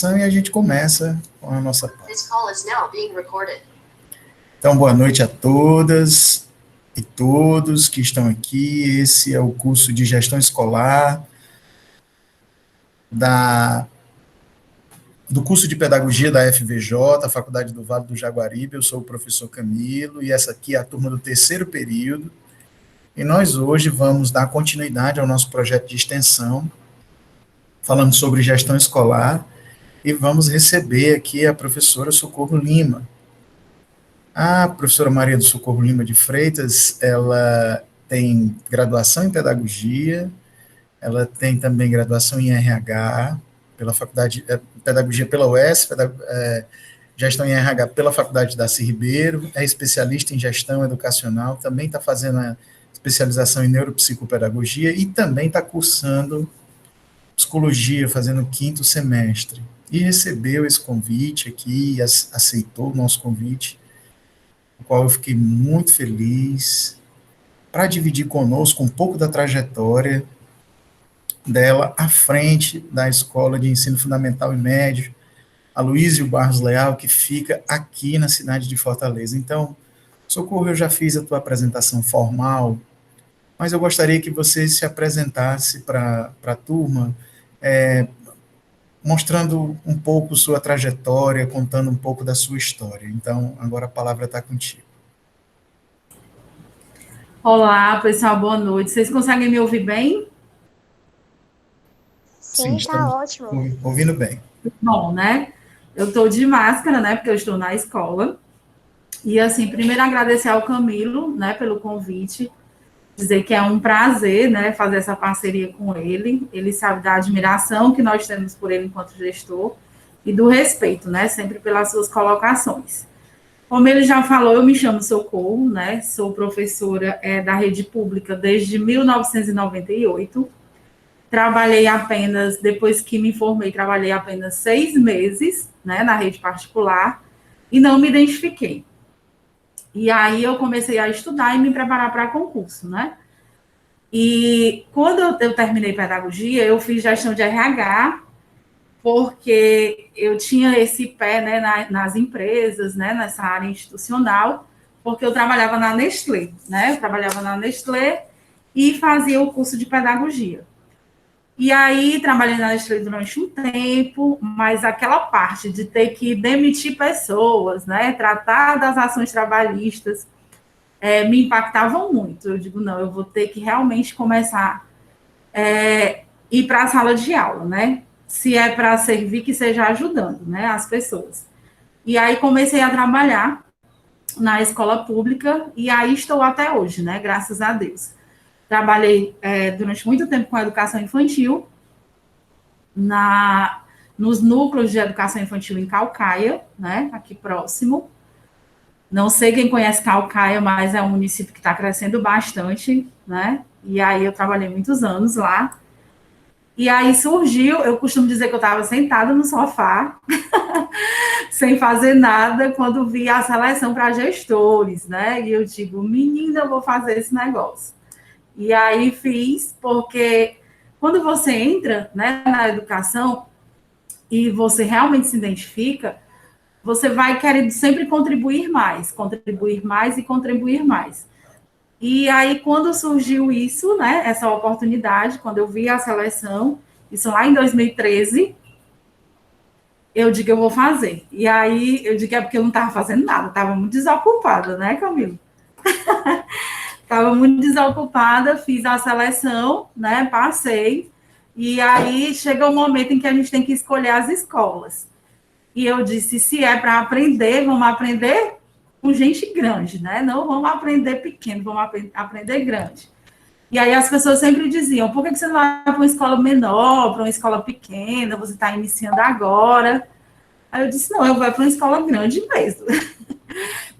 E a gente começa com a nossa pauta. Então, boa noite a todas e todos que estão aqui. Esse é o curso de Gestão Escolar do curso de Pedagogia da FVJ, Faculdade do Vale do Jaguaribe. Eu sou o professor Camilo e essa aqui é a turma do terceiro período. E nós hoje vamos dar continuidade ao nosso projeto de extensão, falando sobre gestão escolar, e vamos receber aqui a professora Socorro Lima. A professora Maria do Socorro Lima de Freitas, ela tem graduação em Pedagogia, ela tem também graduação em RH, pela Faculdade de Pedagogia pela UES, Gestão em RH pela Faculdade Darcy Ribeiro, é especialista em Gestão Educacional, também está fazendo a especialização em Neuropsicopedagogia e também está cursando Psicologia, fazendo o 5º semestre. E recebeu esse convite aqui, aceitou o nosso convite, o qual eu fiquei muito feliz, para dividir conosco um pouco da trajetória dela à frente da Escola de Ensino Fundamental e Médio, Aloysio Barros Leal, que fica aqui na cidade de Fortaleza. Então, Socorro, eu já fiz a tua apresentação formal, mas eu gostaria que você se apresentasse para a turma, mostrando um pouco sua trajetória, contando um pouco da sua história. Então, agora a palavra está contigo. Olá, pessoal, boa noite. Vocês conseguem me ouvir bem? Sim, está ótimo. Ouvindo bem. Bom, né? Eu estou de máscara, né? Porque eu estou na escola. E, assim, primeiro agradecer ao Camilo, né, pelo convite. Dizer que é um prazer, né, fazer essa parceria com ele. Ele sabe da admiração que nós temos por ele enquanto gestor e do respeito, né, sempre pelas suas colocações. Como ele já falou, eu me chamo Socorro, né? Sou professora da rede pública desde 1998. Trabalhei apenas, depois que me formei, trabalhei apenas 6 meses, né, na rede particular e não me identifiquei. E aí eu comecei a estudar e me preparar para concurso, né? E quando eu terminei pedagogia, eu fiz gestão de RH, porque eu tinha esse pé, né, nas empresas, né, nessa área institucional, porque eu trabalhava na Nestlé, né? Eu trabalhava na Nestlé e fazia o curso de pedagogia. E aí, trabalhei na Nestlé durante um tempo, mas aquela parte de ter que demitir pessoas, né, tratar das ações trabalhistas, me impactavam muito. Eu digo, não, eu vou ter que realmente começar a ir para a sala de aula, né? Se é para servir, que seja ajudando, né, as pessoas. E aí comecei a trabalhar na escola pública e aí estou até hoje, né, graças a Deus. Trabalhei durante muito tempo com a educação infantil, nos núcleos de educação infantil em Caucaia, né, aqui próximo. Não sei quem conhece Caucaia, mas é um município que está crescendo bastante, né? E aí eu trabalhei muitos anos lá. E aí surgiu, eu costumo dizer que eu estava sentada no sofá, sem fazer nada, quando vi a seleção para gestores, né? E eu digo, menina, eu vou fazer esse negócio. E aí fiz, porque quando você entra, né, na educação e você realmente se identifica, você vai querendo sempre contribuir mais e contribuir mais. E aí, quando surgiu isso, né, essa oportunidade, quando eu vi a seleção, isso lá em 2013, eu digo, eu vou fazer. E aí, eu digo, é porque eu não estava fazendo nada, estava muito desocupada, né, Camilo? Estava muito desocupada, fiz a seleção, né, passei, e aí chega um momento em que a gente tem que escolher as escolas. E eu disse, se é para aprender, vamos aprender com gente grande, né? Não vamos aprender pequeno, vamos aprender grande. E aí as pessoas sempre diziam, por que você não vai para uma escola menor, para uma escola pequena, você está iniciando agora? Aí eu disse, não, eu vou para uma escola grande mesmo.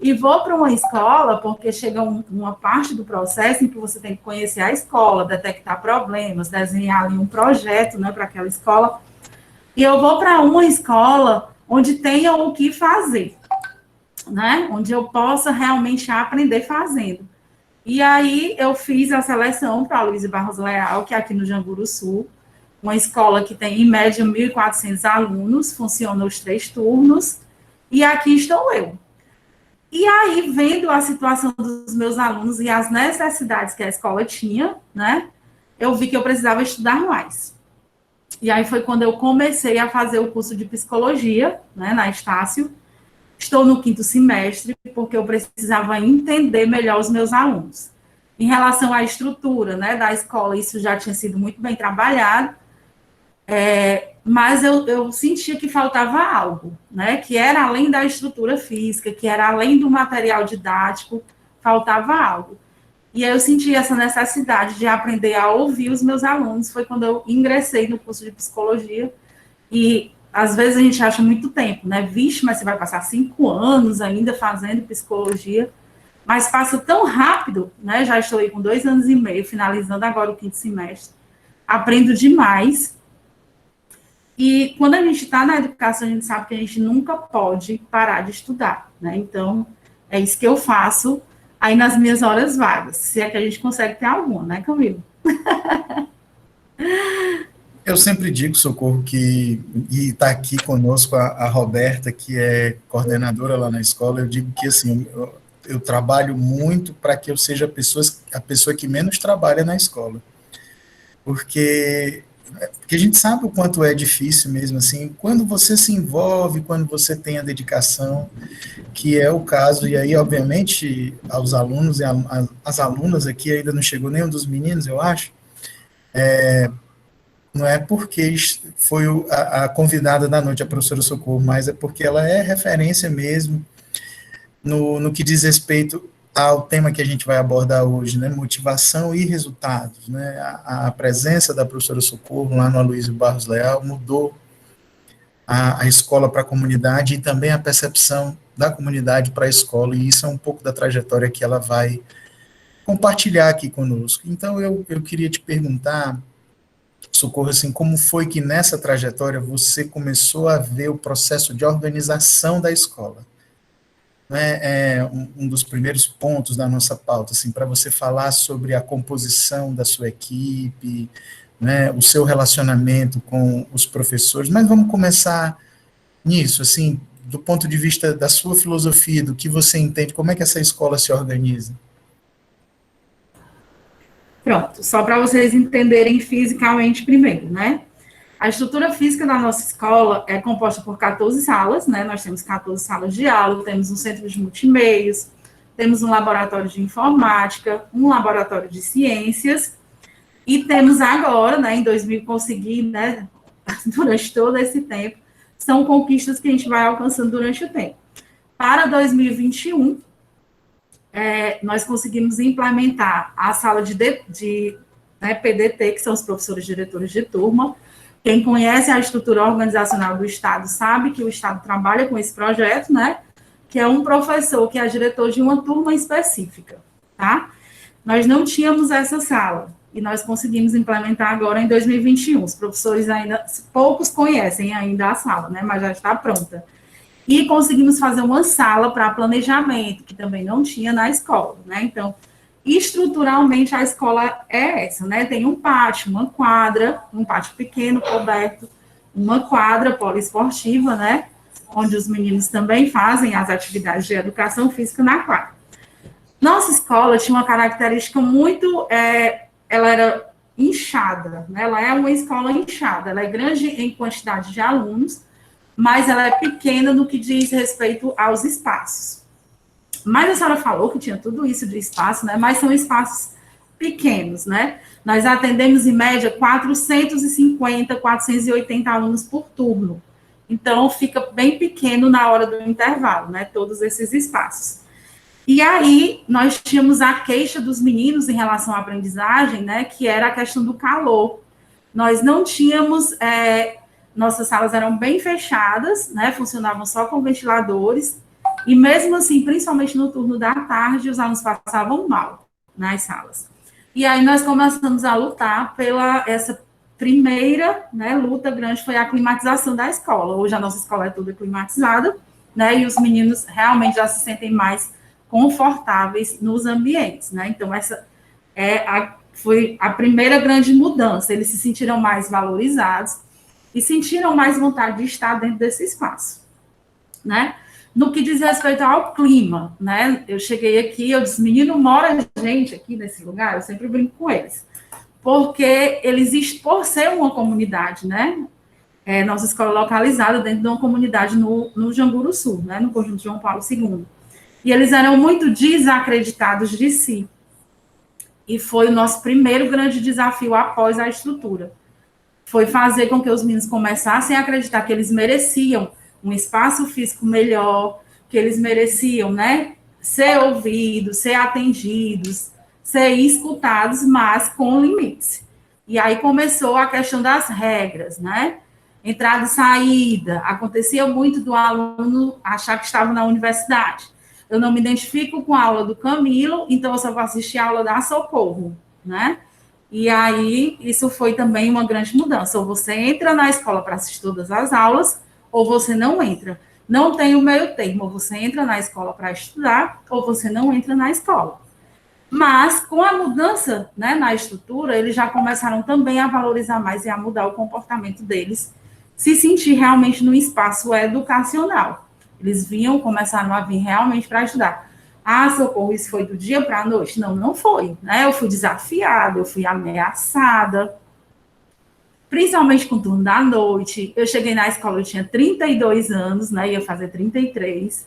E vou para uma escola, porque chega uma parte do processo em que você tem que conhecer a escola, detectar problemas, desenhar ali um projeto, né, para aquela escola. E eu vou para uma escola onde tenha o que fazer, né? Onde eu possa realmente aprender fazendo. E aí eu fiz a seleção para a Aloysio Barros Leal, que é aqui no Janguru Sul, uma escola que tem, em média, 1.400 alunos, funciona os 3 turnos, e aqui estou eu. E aí, vendo a situação dos meus alunos e as necessidades que a escola tinha, né, eu vi que eu precisava estudar mais. E aí foi quando eu comecei a fazer o curso de psicologia, né, na Estácio. Estou no 5º semestre, porque eu precisava entender melhor os meus alunos. Em relação à estrutura, né, da escola, isso já tinha sido muito bem trabalhado, mas eu sentia que faltava algo, né, que era além da estrutura física, que era além do material didático, faltava algo. E aí eu senti essa necessidade de aprender a ouvir os meus alunos, foi quando eu ingressei no curso de psicologia, e às vezes a gente acha muito tempo, né, vixe, mas você vai passar 5 anos ainda fazendo psicologia, mas passa tão rápido, né, já estou aí com 2 anos e meio, finalizando agora o 5º semestre, aprendo demais. E quando a gente está na educação, a gente sabe que a gente nunca pode parar de estudar, né? Então, é isso que eu faço aí nas minhas horas vagas, se é que a gente consegue ter alguma, né, Camilo? Eu sempre digo, Socorro, que, e está aqui conosco a Roberta, que é coordenadora lá na escola, eu digo que, assim, eu trabalho muito para que eu seja a pessoa que menos trabalha na escola, porque a gente sabe o quanto é difícil mesmo, assim, quando você se envolve, quando você tem a dedicação, que é o caso, e aí, obviamente, aos alunos e as alunas aqui, ainda não chegou nenhum dos meninos, eu acho, não é porque foi a convidada da noite, a professora Socorro, mas é porque ela é referência mesmo no que diz respeito ao tema que a gente vai abordar hoje, né, motivação e resultados, né, a presença da professora Socorro lá no Aloysio Barros Leal mudou a escola para a comunidade e também a percepção da comunidade para a escola, e isso é um pouco da trajetória que ela vai compartilhar aqui conosco. Então, eu queria te perguntar, Socorro, assim, como foi que nessa trajetória você começou a ver o processo de organização da escola? Né, é um dos primeiros pontos da nossa pauta, assim, para você falar sobre a composição da sua equipe, né, o seu relacionamento com os professores, mas vamos começar nisso, assim, do ponto de vista da sua filosofia, do que você entende, como é que essa escola se organiza? Pronto, só para vocês entenderem fisicamente primeiro, né? A estrutura física da nossa escola é composta por 14 salas, né? Nós temos 14 salas de aula, temos um centro de multimeios, temos um laboratório de informática, um laboratório de ciências, e temos agora, né, em 2000, conseguir, né, durante todo esse tempo, são conquistas que a gente vai alcançando durante o tempo. Para 2021, nós conseguimos implementar a sala né, PDT, que são os professores diretores de turma. Quem conhece a estrutura organizacional do Estado sabe que o Estado trabalha com esse projeto, né? Que é um professor que é diretor de uma turma específica, tá? Nós não tínhamos essa sala e nós conseguimos implementar agora em 2021. Os professores ainda, poucos conhecem ainda a sala, né? Mas já está pronta. E conseguimos fazer uma sala para planejamento, que também não tinha na escola, né? Então, estruturalmente, a escola é essa, né? Tem um pátio, uma quadra, um pátio pequeno, coberto, uma quadra poliesportiva, né? Onde os meninos também fazem as atividades de educação física na quadra. Nossa escola tinha uma característica muito, ela era inchada, né? Ela é uma escola inchada, ela é grande em quantidade de alunos, mas ela é pequena no que diz respeito aos espaços. Mas a senhora falou que tinha tudo isso de espaço, né? Mas são espaços pequenos, né? Nós atendemos, em média, 450, 480 alunos por turno. Então, fica bem pequeno na hora do intervalo, né? Todos esses espaços. E aí, nós tínhamos a queixa dos meninos em relação à aprendizagem, né? Que era a questão do calor. Nós não tínhamos... nossas salas eram bem fechadas, né? Funcionavam só com ventiladores, e mesmo assim, principalmente no turno da tarde, os alunos passavam mal nas salas. E aí nós começamos a lutar pela essa primeira, né, luta grande, foi a climatização da escola. Hoje a nossa escola é toda climatizada, né? E os meninos realmente já se sentem mais confortáveis nos ambientes, né? Então, essa Foi a primeira grande mudança. Eles se sentiram mais valorizados e sentiram mais vontade de estar dentro desse espaço, né? No que diz respeito ao clima, né? Eu cheguei aqui, eu disse, menino, mora gente aqui nesse lugar, eu sempre brinco com eles, porque eles, por ser uma comunidade, né? Nossa escola localizada dentro de uma comunidade no Janguru Sul, né? No Conjunto João Paulo II. E eles eram muito desacreditados de si. E foi o nosso primeiro grande desafio após a estrutura. Foi fazer com que os meninos começassem a acreditar que eles mereciam um espaço físico melhor, que eles mereciam, né, ser ouvidos, ser atendidos, ser escutados, mas com limites. E aí começou a questão das regras, né? Entrada e saída. Acontecia muito do aluno achar que estava na universidade. Eu não me identifico com a aula do Camilo, então eu só vou assistir a aula da Socorro, né? E aí, isso foi também uma grande mudança. Ou você entra na escola para assistir todas as aulas, ou você não entra. Não tem o meio termo. Ou você entra na escola para estudar, ou você não entra na escola. Mas, com a mudança, né, na estrutura, eles já começaram também a valorizar mais e a mudar o comportamento deles, se sentir realmente no espaço educacional. Eles vinham, começaram a vir realmente para estudar. Ah, Socorro, isso foi do dia para a noite? Não, não foi. Né? Eu fui desafiada, eu fui ameaçada, principalmente com o turno da noite. Eu cheguei na escola, eu tinha 32 anos, né? Ia fazer 33.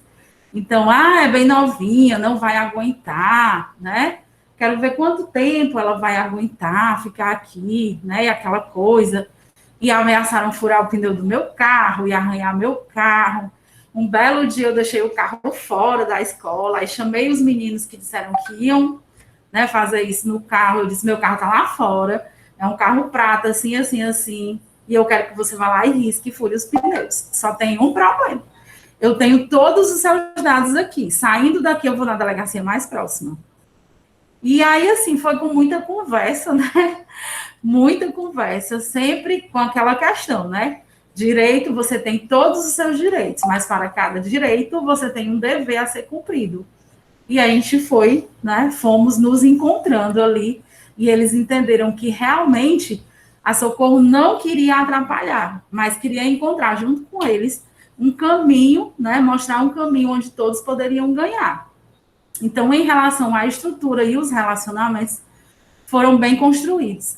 Então, é bem novinha, não vai aguentar, né? Quero ver quanto tempo ela vai aguentar ficar aqui, né? E aquela coisa. E ameaçaram furar o pneu do meu carro e arranhar meu carro. Um belo dia eu deixei o carro fora da escola, e chamei os meninos que disseram que iam, né, fazer isso no carro. Eu disse, meu carro está lá fora, é um carro prata, assim, assim, assim, e eu quero que você vá lá e risque e fure os pneus. Só tem um problema. Eu tenho todos os seus dados aqui. Saindo daqui, eu vou na delegacia mais próxima. E aí, assim, foi com muita conversa, né? Muita conversa, sempre com aquela questão, né? Direito, você tem todos os seus direitos, mas para cada direito, você tem um dever a ser cumprido. E a gente foi, né? Fomos nos encontrando ali, e eles entenderam que realmente a Socorro não queria atrapalhar, mas queria encontrar junto com eles um caminho, né? Mostrar um caminho onde todos poderiam ganhar. Então, em relação à estrutura e os relacionamentos, foram bem construídos.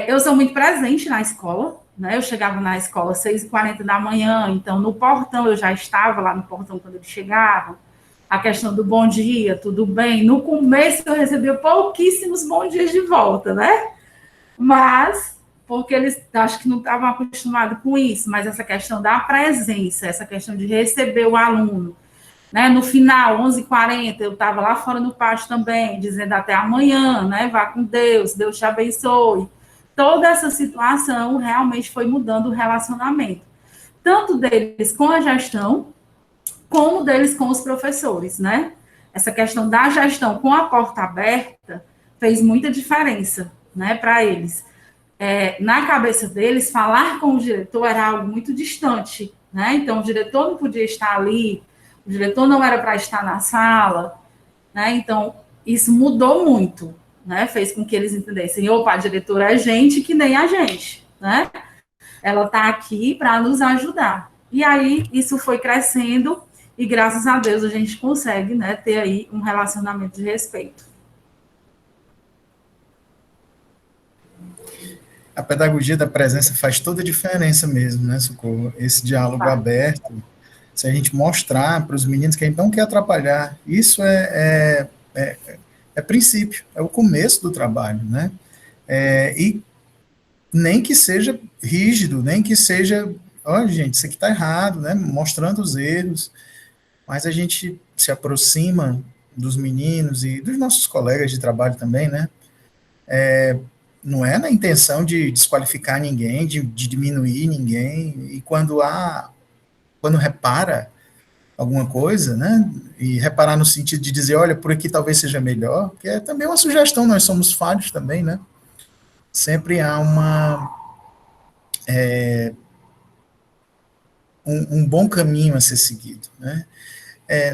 Eu sou muito presente na escola, né? Eu chegava na escola às 6h40 da manhã, então no portão, eu já estava lá no portão quando eles chegavam. A questão do bom dia, tudo bem. No começo eu recebia pouquíssimos bons dias de volta, né? Mas, porque eles acho que não estavam acostumados com isso, mas essa questão da presença, essa questão de receber o aluno, né? No final, 11h40, eu estava lá fora no pátio também, dizendo até amanhã, né? Vá com Deus, Deus te abençoe. Toda essa situação realmente foi mudando o relacionamento, tanto deles com a gestão, como deles com os professores, né? Essa questão da gestão com a porta aberta fez muita diferença, né, para eles. Na cabeça deles, falar com o diretor era algo muito distante, né? Então, o diretor não podia estar ali, o diretor não era para estar na sala, né? Então, isso mudou muito, né? Fez com que eles entendessem, opa, a diretora é gente que nem a gente, né? Ela está aqui para nos ajudar. E aí, isso foi crescendo e, graças a Deus, a gente consegue, né, ter aí um relacionamento de respeito. A pedagogia da presença faz toda a diferença mesmo, né, Socorro? Esse diálogo aberto, se a gente mostrar para os meninos que a gente não quer atrapalhar, isso é princípio, é o começo do trabalho, né? E nem que seja rígido, nem que seja, olha, gente, isso aqui está errado, né? Mostrando os erros, mas a gente se aproxima dos meninos e dos nossos colegas de trabalho também, né? Não é na intenção de desqualificar ninguém, de diminuir ninguém, e quando repara alguma coisa, né, e reparar no sentido de dizer, olha, por aqui talvez seja melhor, que é também uma sugestão, nós somos falhos também, né, sempre há um bom caminho a ser seguido, né,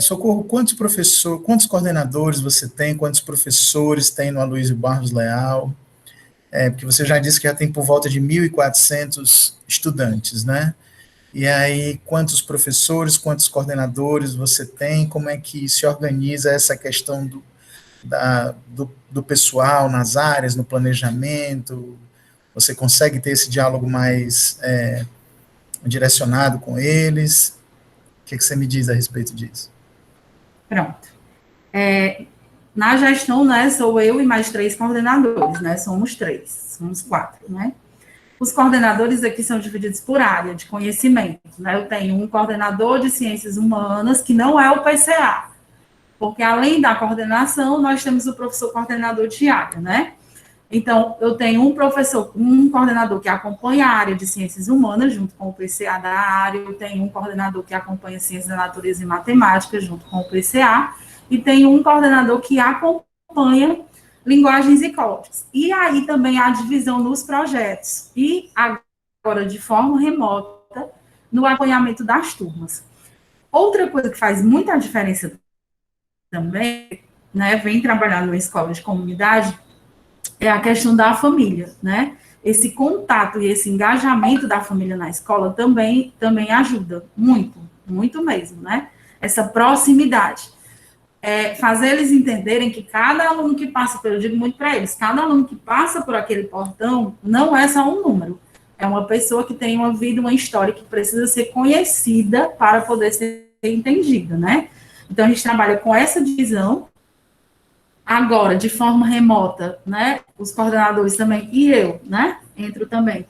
Socorro, quantos coordenadores você tem, quantos professores tem no Aloysio Barros Leal? Porque você já disse que já tem por volta de 1.400 estudantes, né? E aí, quantos professores, quantos coordenadores você tem? Como é que se organiza essa questão do pessoal nas áreas, no planejamento? Você consegue ter esse diálogo mais direcionado com eles? O que você me diz a respeito disso? Pronto. Na gestão, né, sou eu e mais 3 coordenadores, né? Somos 4, né? Os coordenadores aqui são divididos por área de conhecimento, né? Eu tenho um coordenador de ciências humanas, que não é o PCA, porque além da coordenação, nós temos o professor coordenador de área, né? Então, eu tenho um coordenador que acompanha a área de ciências humanas, junto com o PCA da área, eu tenho um coordenador que acompanha ciências da natureza e matemática, junto com o PCA, e tenho um coordenador que acompanha linguagens e códigos. E aí também a divisão nos projetos, e agora de forma remota, no acompanhamento das turmas. Outra coisa que faz muita diferença também, né, vem trabalhar numa escola de comunidade, é a questão da família, né? Esse contato e esse engajamento da família na escola também ajuda muito, muito mesmo, né? Essa proximidade. Fazer eles entenderem que cada aluno que passa, eu digo muito para eles, cada aluno que passa por aquele portão não é só um número, é uma pessoa que tem uma vida, uma história que precisa ser conhecida para poder ser entendida, né? Então, a gente trabalha com essa divisão. Agora, de forma remota, né, os coordenadores também, e eu, né, entro também.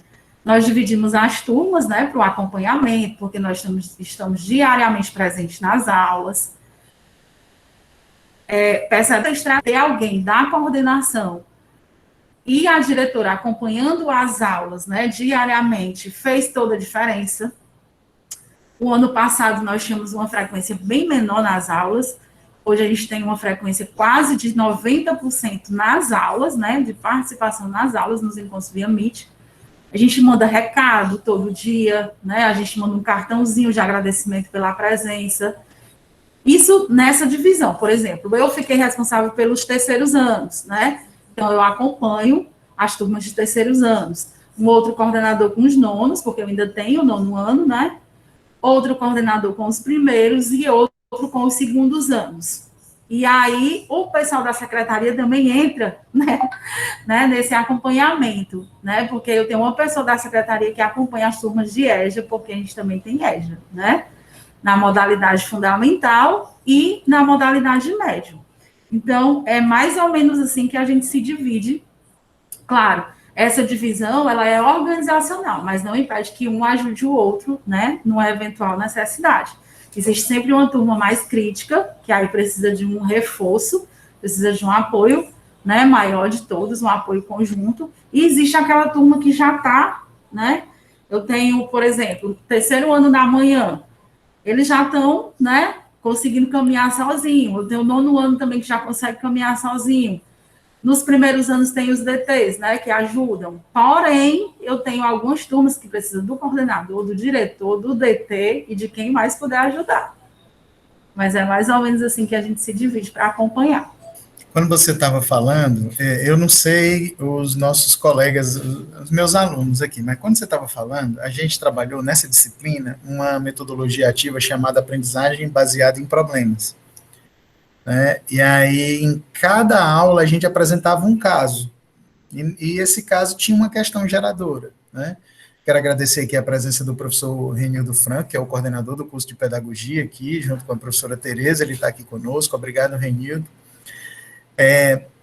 Nós dividimos as turmas, né, para o acompanhamento, porque nós estamos diariamente presentes nas aulas. Peça ter alguém da coordenação e a diretora acompanhando as aulas, né, diariamente, fez toda a diferença. O ano passado, nós tínhamos uma frequência bem menor nas aulas. Hoje a gente tem uma frequência quase de 90% nas aulas, né, de participação nas aulas, nos encontros via Meet. A gente manda recado todo dia, né, a gente manda um cartãozinho de agradecimento pela presença. Isso nessa divisão, por exemplo, eu fiquei responsável pelos terceiros anos, né, então eu acompanho as turmas de terceiros anos. Um outro coordenador com os nonos, porque eu ainda tenho o nono ano, né, outro coordenador com os primeiros e outro com os segundos anos. E aí, o pessoal da secretaria também entra, né, nesse acompanhamento, né, porque eu tenho uma pessoa da secretaria que acompanha as turmas de EJA, porque a gente também tem EJA, né, na modalidade fundamental e na modalidade médio. Então, é mais ou menos assim que a gente se divide. Claro, essa divisão, ela é organizacional, mas não impede que um ajude o outro, né, numa eventual necessidade. Existe sempre uma turma mais crítica, que aí precisa de um reforço, precisa de um apoio, né, maior de todos, um apoio conjunto, e existe aquela turma que já está, né, eu tenho, por exemplo, terceiro ano da manhã, eles já estão, né, conseguindo caminhar sozinho, eu tenho o nono ano também que já consegue caminhar sozinho. Nos primeiros anos tem os DTs, né, que ajudam. Porém, eu tenho algumas turmas que precisam do coordenador, do diretor, do DT e de quem mais puder ajudar. Mas é mais ou menos assim que a gente se divide para acompanhar. Quando você estava falando, eu não sei os nossos colegas, os meus alunos aqui, mas quando você estava falando, a gente trabalhou nessa disciplina uma metodologia ativa chamada aprendizagem baseada em problemas. Né? E aí, em cada aula, a gente apresentava um caso. E esse caso tinha uma questão geradora. Né? Quero agradecer aqui a presença do professor Renildo Franco, que é o coordenador do curso de pedagogia aqui, junto com a professora Tereza, ele está aqui conosco. Obrigado, Renildo.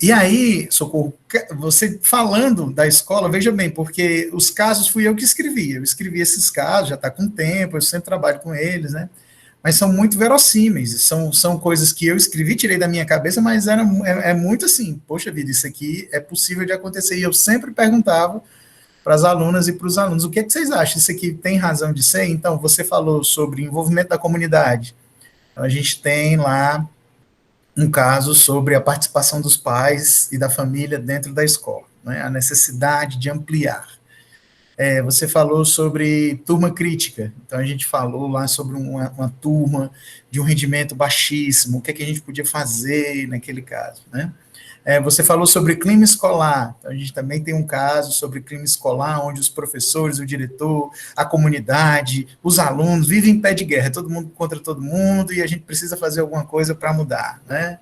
E aí, Socorro, você falando da escola, veja bem, porque os casos fui eu que escrevi. Eu escrevi esses casos, já está com tempo, eu sempre trabalho com eles, né? Mas são muito verossímeis, são coisas que eu escrevi, tirei da minha cabeça, mas é muito assim, poxa vida, isso aqui é possível de acontecer, e eu sempre perguntava para as alunas e para os alunos, o que é que vocês acham, isso aqui tem razão de ser? Então, você falou sobre envolvimento da comunidade, então, a gente tem lá um caso sobre a participação dos pais e da família dentro da escola, né, a necessidade de ampliar. Você falou sobre turma crítica, então a gente falou lá sobre uma turma de um rendimento baixíssimo, o que é que a gente podia fazer naquele caso, né? Você falou sobre clima escolar, então a gente também tem um caso sobre clima escolar, onde os professores, o diretor, a comunidade, os alunos vivem em pé de guerra, todo mundo contra todo mundo, e a gente precisa fazer alguma coisa para mudar, né?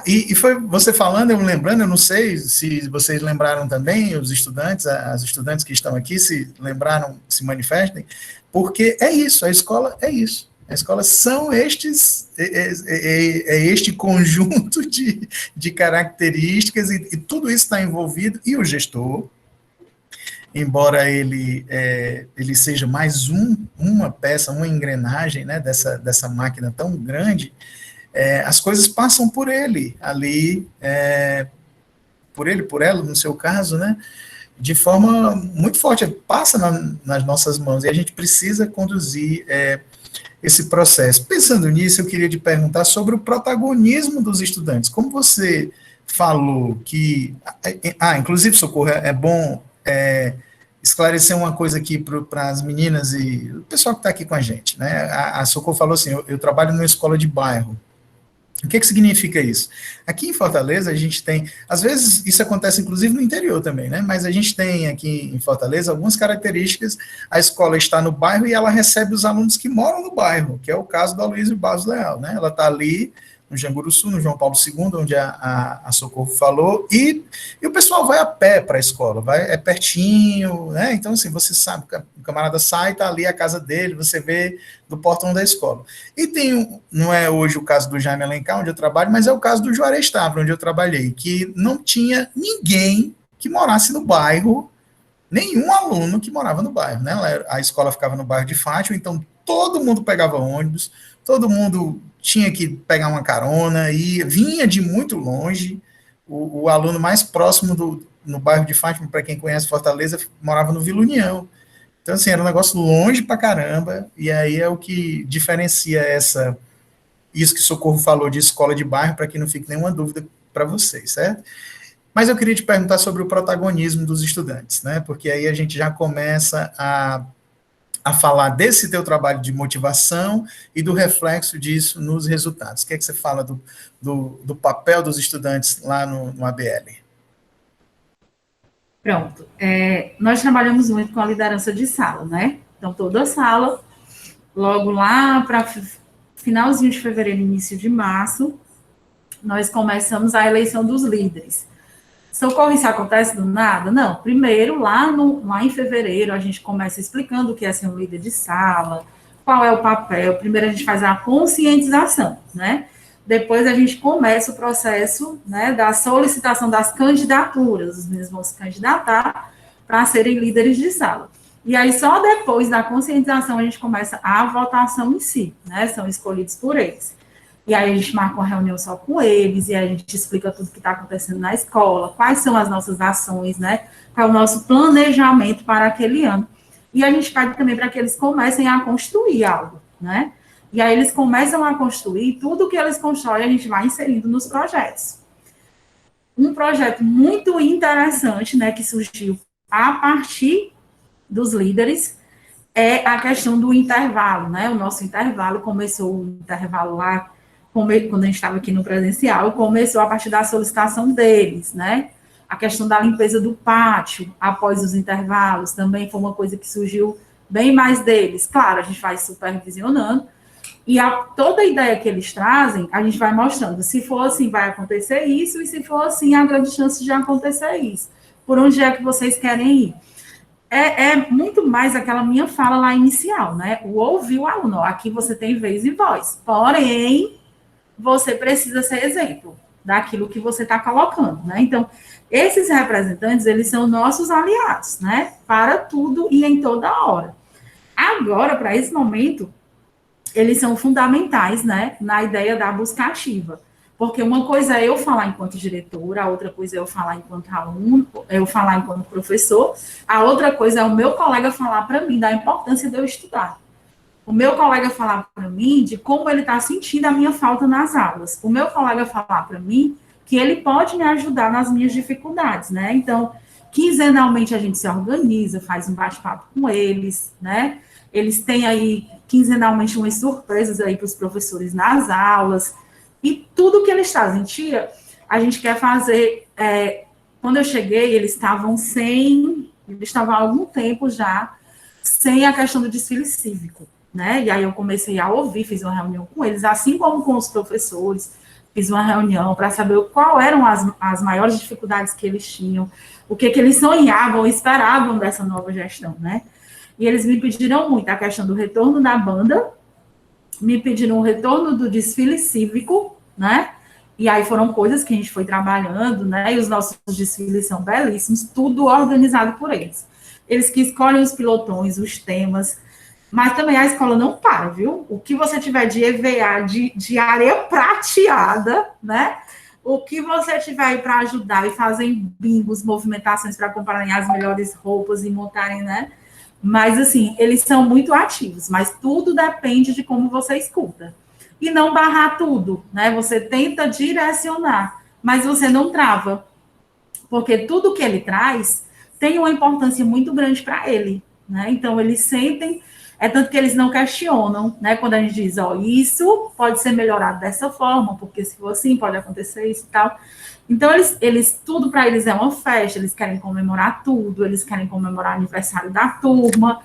E foi você falando, eu me lembrando, eu não sei se vocês lembraram também, os estudantes, as estudantes que estão aqui, se lembraram, se manifestem, porque é isso, a escola é isso. A escola são este conjunto de características, e tudo isso está envolvido, e o gestor, embora ele seja mais uma peça, uma engrenagem, né, dessa máquina tão grande, as coisas passam por ele, ali, por ele, por ela, no seu caso, né, de forma muito forte, passa nas nossas mãos, e a gente precisa conduzir esse processo. Pensando nisso, eu queria te perguntar sobre o protagonismo dos estudantes. Como você falou que... inclusive, Socorro, é bom esclarecer uma coisa aqui para as meninas e o pessoal que está aqui com a gente, né? A Socorro falou assim, eu trabalho numa escola de bairro. O que significa isso? Aqui em Fortaleza, a gente tem, às vezes isso acontece inclusive no interior também, né? Mas a gente tem aqui em Fortaleza algumas características. A escola está no bairro e ela recebe os alunos que moram no bairro, que é o caso do Aloysio Barros Leal, né? Ela está ali no Janguruçu, no João Paulo II, onde a Socorro falou, e o pessoal vai a pé para a escola, é pertinho, né? Então, assim, você sabe, o camarada sai, está ali a casa dele, você vê do portão da escola. E tem, não é hoje o caso do Jaime Alencar, onde eu trabalho, mas é o caso do Juarez Távora, onde eu trabalhei, que não tinha ninguém que morasse no bairro, nenhum aluno que morava no bairro, né? A escola ficava no bairro de Fátima, então todo mundo pegava ônibus, todo mundo tinha que pegar uma carona, e vinha de muito longe. O aluno mais próximo no bairro de Fátima, para quem conhece Fortaleza, morava no Vila União. Então, assim, era um negócio longe pra caramba, e aí é o que diferencia isso que Socorro falou de escola de bairro, para que não fique nenhuma dúvida para vocês, certo? Mas eu queria te perguntar sobre o protagonismo dos estudantes, né? Porque aí a gente já começa a falar desse teu trabalho de motivação e do reflexo disso nos resultados. O que é que você fala do papel dos estudantes lá no ABL? Pronto. Nós trabalhamos muito com a liderança de sala, né? Então, toda a sala, logo lá para finalzinho de fevereiro, início de março, nós começamos a eleição dos líderes. Socorro, isso acontece do nada? Não. Primeiro, lá em fevereiro, a gente começa explicando o que é ser um líder de sala, qual é o papel. Primeiro, a gente faz a conscientização, né? Depois, a gente começa o processo, né, da solicitação das candidaturas. Os meninos vão se candidatar para serem líderes de sala. E aí, só depois da conscientização, a gente começa a votação em si, né? São escolhidos por eles. E aí a gente marca uma reunião só com eles, e aí a gente explica tudo que está acontecendo na escola, quais são as nossas ações, né? Qual é o nosso planejamento para aquele ano. E a gente pede também para que eles comecem a construir algo, né? E aí eles começam a construir, tudo que eles constroem a gente vai inserindo nos projetos. Um projeto muito interessante, né, que surgiu a partir dos líderes, é a questão do intervalo, né? O nosso intervalo começou, o intervalo lá, quando a gente estava aqui no presencial, começou a partir da solicitação deles, né? A questão da limpeza do pátio, após os intervalos, também foi uma coisa que surgiu bem mais deles. Claro, a gente vai supervisionando, e toda a ideia que eles trazem, a gente vai mostrando. Se for assim, vai acontecer isso, e se for assim, há grande chance de acontecer isso. Por onde é que vocês querem ir? É muito mais aquela minha fala lá inicial, né? O ouvir o aluno. Ó, aqui você tem vez e voz. Porém, você precisa ser exemplo daquilo que você está colocando, né? Então, esses representantes, eles são nossos aliados, né? Para tudo e em toda hora. Agora, para esse momento, eles são fundamentais, né? Na ideia da busca ativa. Porque uma coisa é eu falar enquanto diretora, a outra coisa é eu falar enquanto aluno, eu falar enquanto professor, a outra coisa é o meu colega falar para mim da importância de eu estudar. O meu colega falar para mim de como ele está sentindo a minha falta nas aulas. O meu colega falar para mim que ele pode me ajudar nas minhas dificuldades, né? Então, Quinzenalmente a gente se organiza, faz um bate-papo com eles, né? Eles têm aí, quinzenalmente, umas surpresas aí para os professores nas aulas, e tudo que eles trazem. Tia, a gente quer fazer... quando eu cheguei, eles estavam há algum tempo já, sem a questão do desfile cívico, né? E aí eu comecei a ouvir, fiz uma reunião com eles, assim como com os professores, fiz uma reunião para saber qual eram as maiores dificuldades que eles tinham, o que eles sonhavam, esperavam dessa nova gestão, né? E eles me pediram muito a questão do retorno da banda, me pediram o retorno do desfile cívico, né? E aí foram coisas que a gente foi trabalhando, né? E os nossos desfiles são belíssimos, tudo organizado por eles. Eles que escolhem os pilotões, os temas, mas também a escola não para, viu? O que você tiver de EVA, de areia prateada, né? O que você tiver aí para ajudar e fazer bingos, movimentações para comprarem as melhores roupas e montarem, né? Mas, assim, eles são muito ativos, mas tudo depende de como você escuta. E não barrar tudo, né? Você tenta direcionar, mas você não trava, porque tudo que ele traz tem uma importância muito grande para ele, né? Então, eles sentem, tanto que eles não questionam, né? Quando a gente diz, isso pode ser melhorado dessa forma, porque se for assim, pode acontecer isso e tal. Então, eles tudo para eles é uma festa, eles querem comemorar tudo, eles querem comemorar o aniversário da turma,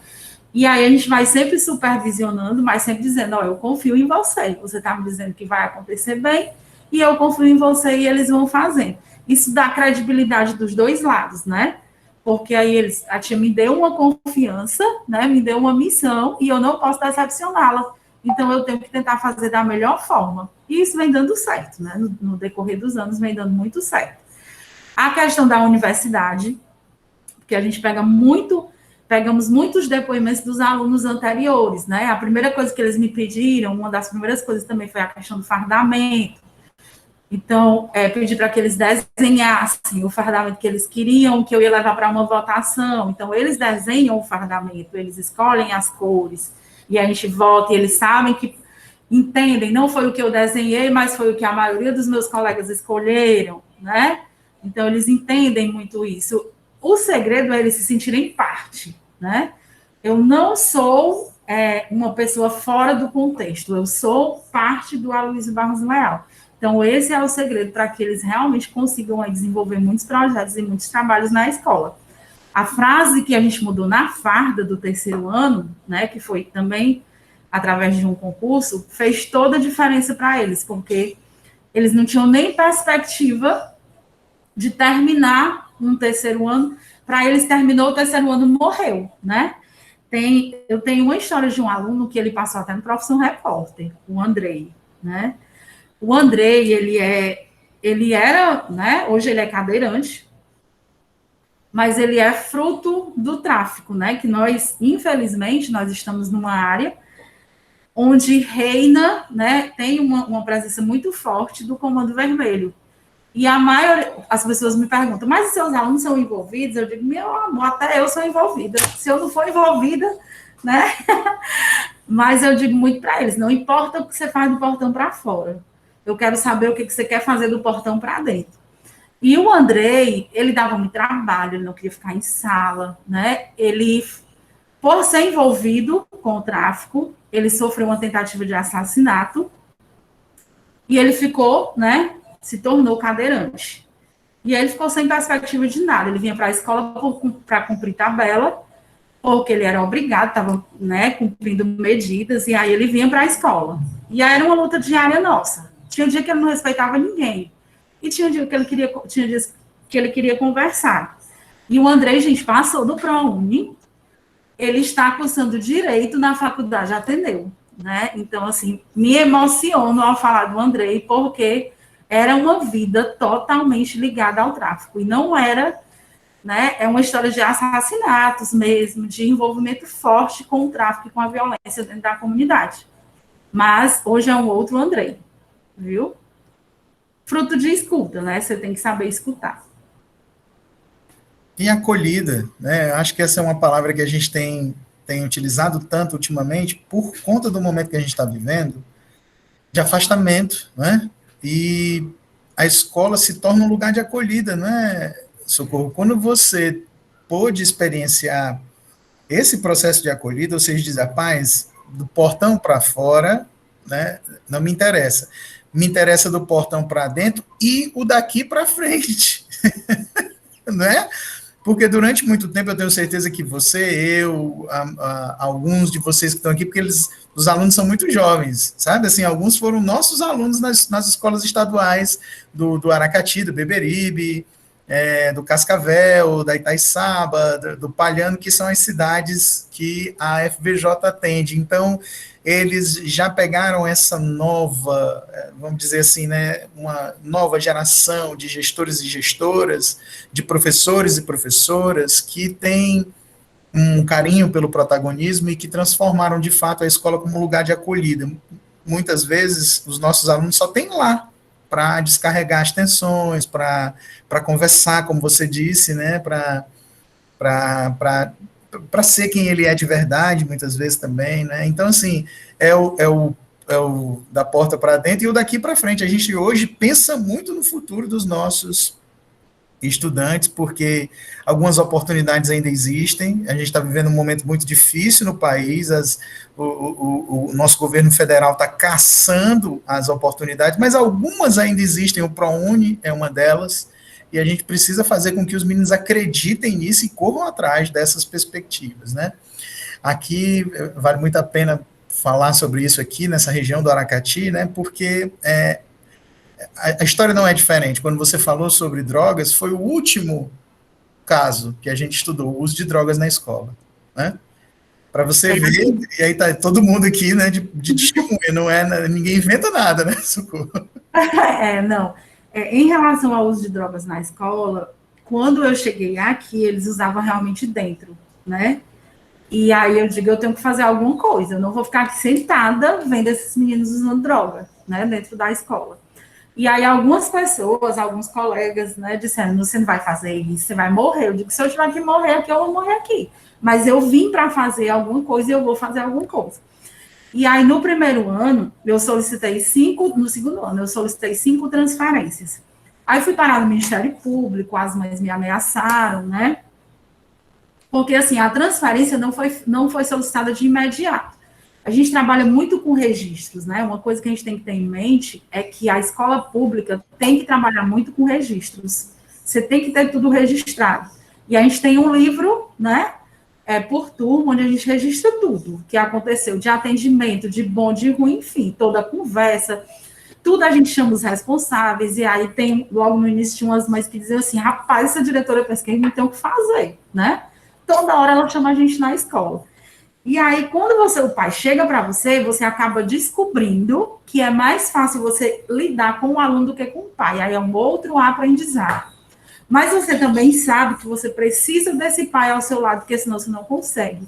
e aí a gente vai sempre supervisionando, mas sempre dizendo, eu confio em você, você está me dizendo que vai acontecer bem, e eu confio em você e eles vão fazendo. Isso dá credibilidade dos dois lados, né? Porque aí a tia me deu uma confiança, né? Me deu uma missão, e eu não posso decepcioná-la. Então, eu tenho que tentar fazer da melhor forma. E isso vem dando certo, né? No decorrer dos anos, vem dando muito certo. A questão da universidade, porque a gente pegamos muitos depoimentos dos alunos anteriores, né? A primeira coisa que eles me pediram, uma das primeiras coisas também foi a questão do fardamento. Então, pedi para que eles desenhassem o fardamento que eles queriam, que eu ia levar para uma votação. Então, eles desenham o fardamento, eles escolhem as cores, e a gente vota, e eles sabem que entendem, não foi o que eu desenhei, mas foi o que a maioria dos meus colegas escolheram, né? Então, eles entendem muito isso. O segredo é eles se sentirem parte, né? Eu não sou uma pessoa fora do contexto, eu sou parte do Aloysio Barros Leal. Então, esse é o segredo para que eles realmente consigam desenvolver muitos projetos e muitos trabalhos na escola. A frase que a gente mudou na farda do terceiro ano, né, que foi também através de um concurso, fez toda a diferença para eles, porque eles não tinham nem perspectiva de terminar um terceiro ano. Para eles, terminou o terceiro ano, morreu, né? Eu tenho uma história de um aluno que ele passou até no Profissão Repórter, o Andrei, né? O Andrei, ele era, né? Hoje ele é cadeirante, mas ele é fruto do tráfico, né? Que nós, infelizmente, nós estamos numa área onde reina, né? Tem uma presença muito forte do Comando Vermelho. E a maioria, as pessoas me perguntam, mas os seus alunos são envolvidos? Eu digo, meu amor, até eu sou envolvida. Se eu não for envolvida, né? Mas eu digo muito para eles, não importa o que você faz do portão para fora. Eu quero saber o que você quer fazer do portão para dentro. E o Andrei, ele dava muito trabalho, ele não queria ficar em sala, né? Ele, por ser envolvido com o tráfico, ele sofreu uma tentativa de assassinato e ele ficou, né? Se tornou cadeirante. E aí ele ficou sem perspectiva de nada. Ele vinha para a escola para cumprir tabela, porque ele era obrigado, estava, né, cumprindo medidas, e aí ele vinha para a escola. E aí era uma luta diária nossa. Tinha dia que ele não respeitava ninguém. E tinha dia que tinha dias que ele queria conversar. E o Andrei, gente, passou do ProUni, ele está cursando Direito na faculdade, atendeu, né? Então, assim, me emociono ao falar do Andrei, porque era uma vida totalmente ligada ao tráfico, e não era, né, é uma história de assassinatos mesmo, de envolvimento forte com o tráfico e com a violência dentro da comunidade. Mas hoje é um outro Andrei, viu? Fruto de escuta, né? Você tem que saber escutar. E acolhida, né? Acho que essa é uma palavra que a gente tem utilizado tanto ultimamente por conta do momento que a gente está vivendo, de afastamento, né? E a escola se torna um lugar de acolhida, não é Socorro, quando você pôde experienciar esse processo de acolhida, ou seja, diz, rapaz, do portão para fora, né, não me interessa. Me interessa do portão para dentro e o daqui para frente, né? Porque durante muito tempo eu tenho certeza que você, eu, alguns de vocês que estão aqui, porque os alunos são muito jovens, sabe? Assim, alguns foram nossos alunos nas escolas estaduais do Aracati, do Beberibe, do Cascavel, da Itaiçaba, do Palhano, que são as cidades que a FVJ atende. Então, eles já pegaram essa nova, vamos dizer assim, né, uma nova geração de gestores e gestoras, de professores e professoras que têm um carinho pelo protagonismo e que transformaram de fato a escola como um lugar de acolhida. Muitas vezes os nossos alunos só têm lá para descarregar as tensões, para conversar, como você disse, né, para ser quem ele é de verdade, muitas vezes também, né? Então, assim, é o da porta para dentro e o daqui para frente. A gente hoje pensa muito no futuro dos nossos estudantes, porque algumas oportunidades ainda existem. A gente está vivendo um momento muito difícil no país, o nosso governo federal está caçando as oportunidades, mas algumas ainda existem. O ProUni é uma delas, e a gente precisa fazer com que os meninos acreditem nisso e corram atrás dessas perspectivas, né? Aqui vale muito a pena falar sobre isso aqui, nessa região do Aracati, né? Porque a história não é diferente. Quando você falou sobre drogas, foi o último caso que a gente estudou, o uso de drogas na escola, né? Para você ver, e aí tá todo mundo aqui, né, de testemunha, não é, ninguém inventa nada, né, Socorro? Não. Em relação ao uso de drogas na escola, quando eu cheguei aqui, eles usavam realmente dentro, né? E aí eu digo, eu tenho que fazer alguma coisa, eu não vou ficar aqui sentada vendo esses meninos usando droga, né, dentro da escola. E aí algumas pessoas, alguns colegas, né, disseram, você não vai fazer isso, você vai morrer. Eu digo, se eu tiver que morrer aqui, eu vou morrer aqui. Mas eu vim para fazer alguma coisa e eu vou fazer alguma coisa. E aí, no primeiro ano, eu solicitei 5, no segundo ano, eu solicitei 5 transferências. Aí fui parar no Ministério Público, as mães me ameaçaram, né? Porque, assim, a transferência não foi solicitada de imediato. A gente trabalha muito com registros, né? Uma coisa que a gente tem que ter em mente é que a escola pública tem que trabalhar muito com registros. Você tem que ter tudo registrado. E a gente tem um livro, né? Por turma, onde a gente registra tudo que aconteceu, de atendimento, de bom, de ruim, enfim, toda a conversa, tudo a gente chama os responsáveis, e aí tem, logo no início, tinha umas mães que diziam assim, rapaz, essa diretora pensa que a gente não tem o que fazer, né? Toda hora ela chama a gente na escola. E aí, quando o pai chega para você, você acaba descobrindo que é mais fácil você lidar com o aluno do que com o pai, aí é um outro aprendizado. Mas você também sabe que você precisa desse pai ao seu lado, porque senão você não consegue.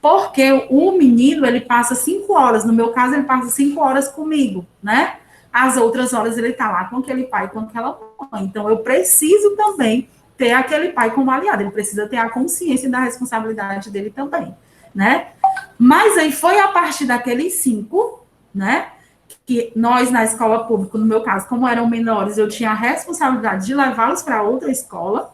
Porque o menino, ele passa 5 horas, no meu caso, ele passa 5 horas comigo, né? As outras horas ele está lá com aquele pai, com aquela mãe. Então, eu preciso também ter aquele pai como aliado, ele precisa ter a consciência da responsabilidade dele também, né? Mas aí foi a partir daqueles 5, né? Que nós, na escola pública, no meu caso, como eram menores, eu tinha a responsabilidade de levá-los para outra escola,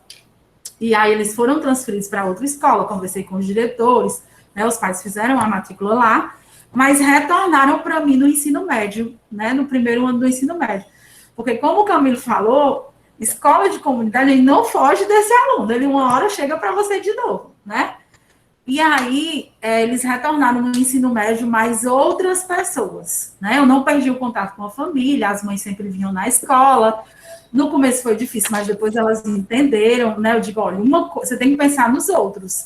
e aí eles foram transferidos para outra escola, conversei com os diretores, né, os pais fizeram a matrícula lá, mas retornaram para mim no ensino médio, né, no primeiro ano do ensino médio. Porque, como o Camilo falou, escola de comunidade, ele não foge desse aluno, ele uma hora chega para você de novo, né? E aí, eles retornaram no ensino médio, mais outras pessoas, né? Eu não perdi o contato com a família, as mães sempre vinham na escola. No começo foi difícil, mas depois elas entenderam, né? Eu digo, olha, você tem que pensar nos outros.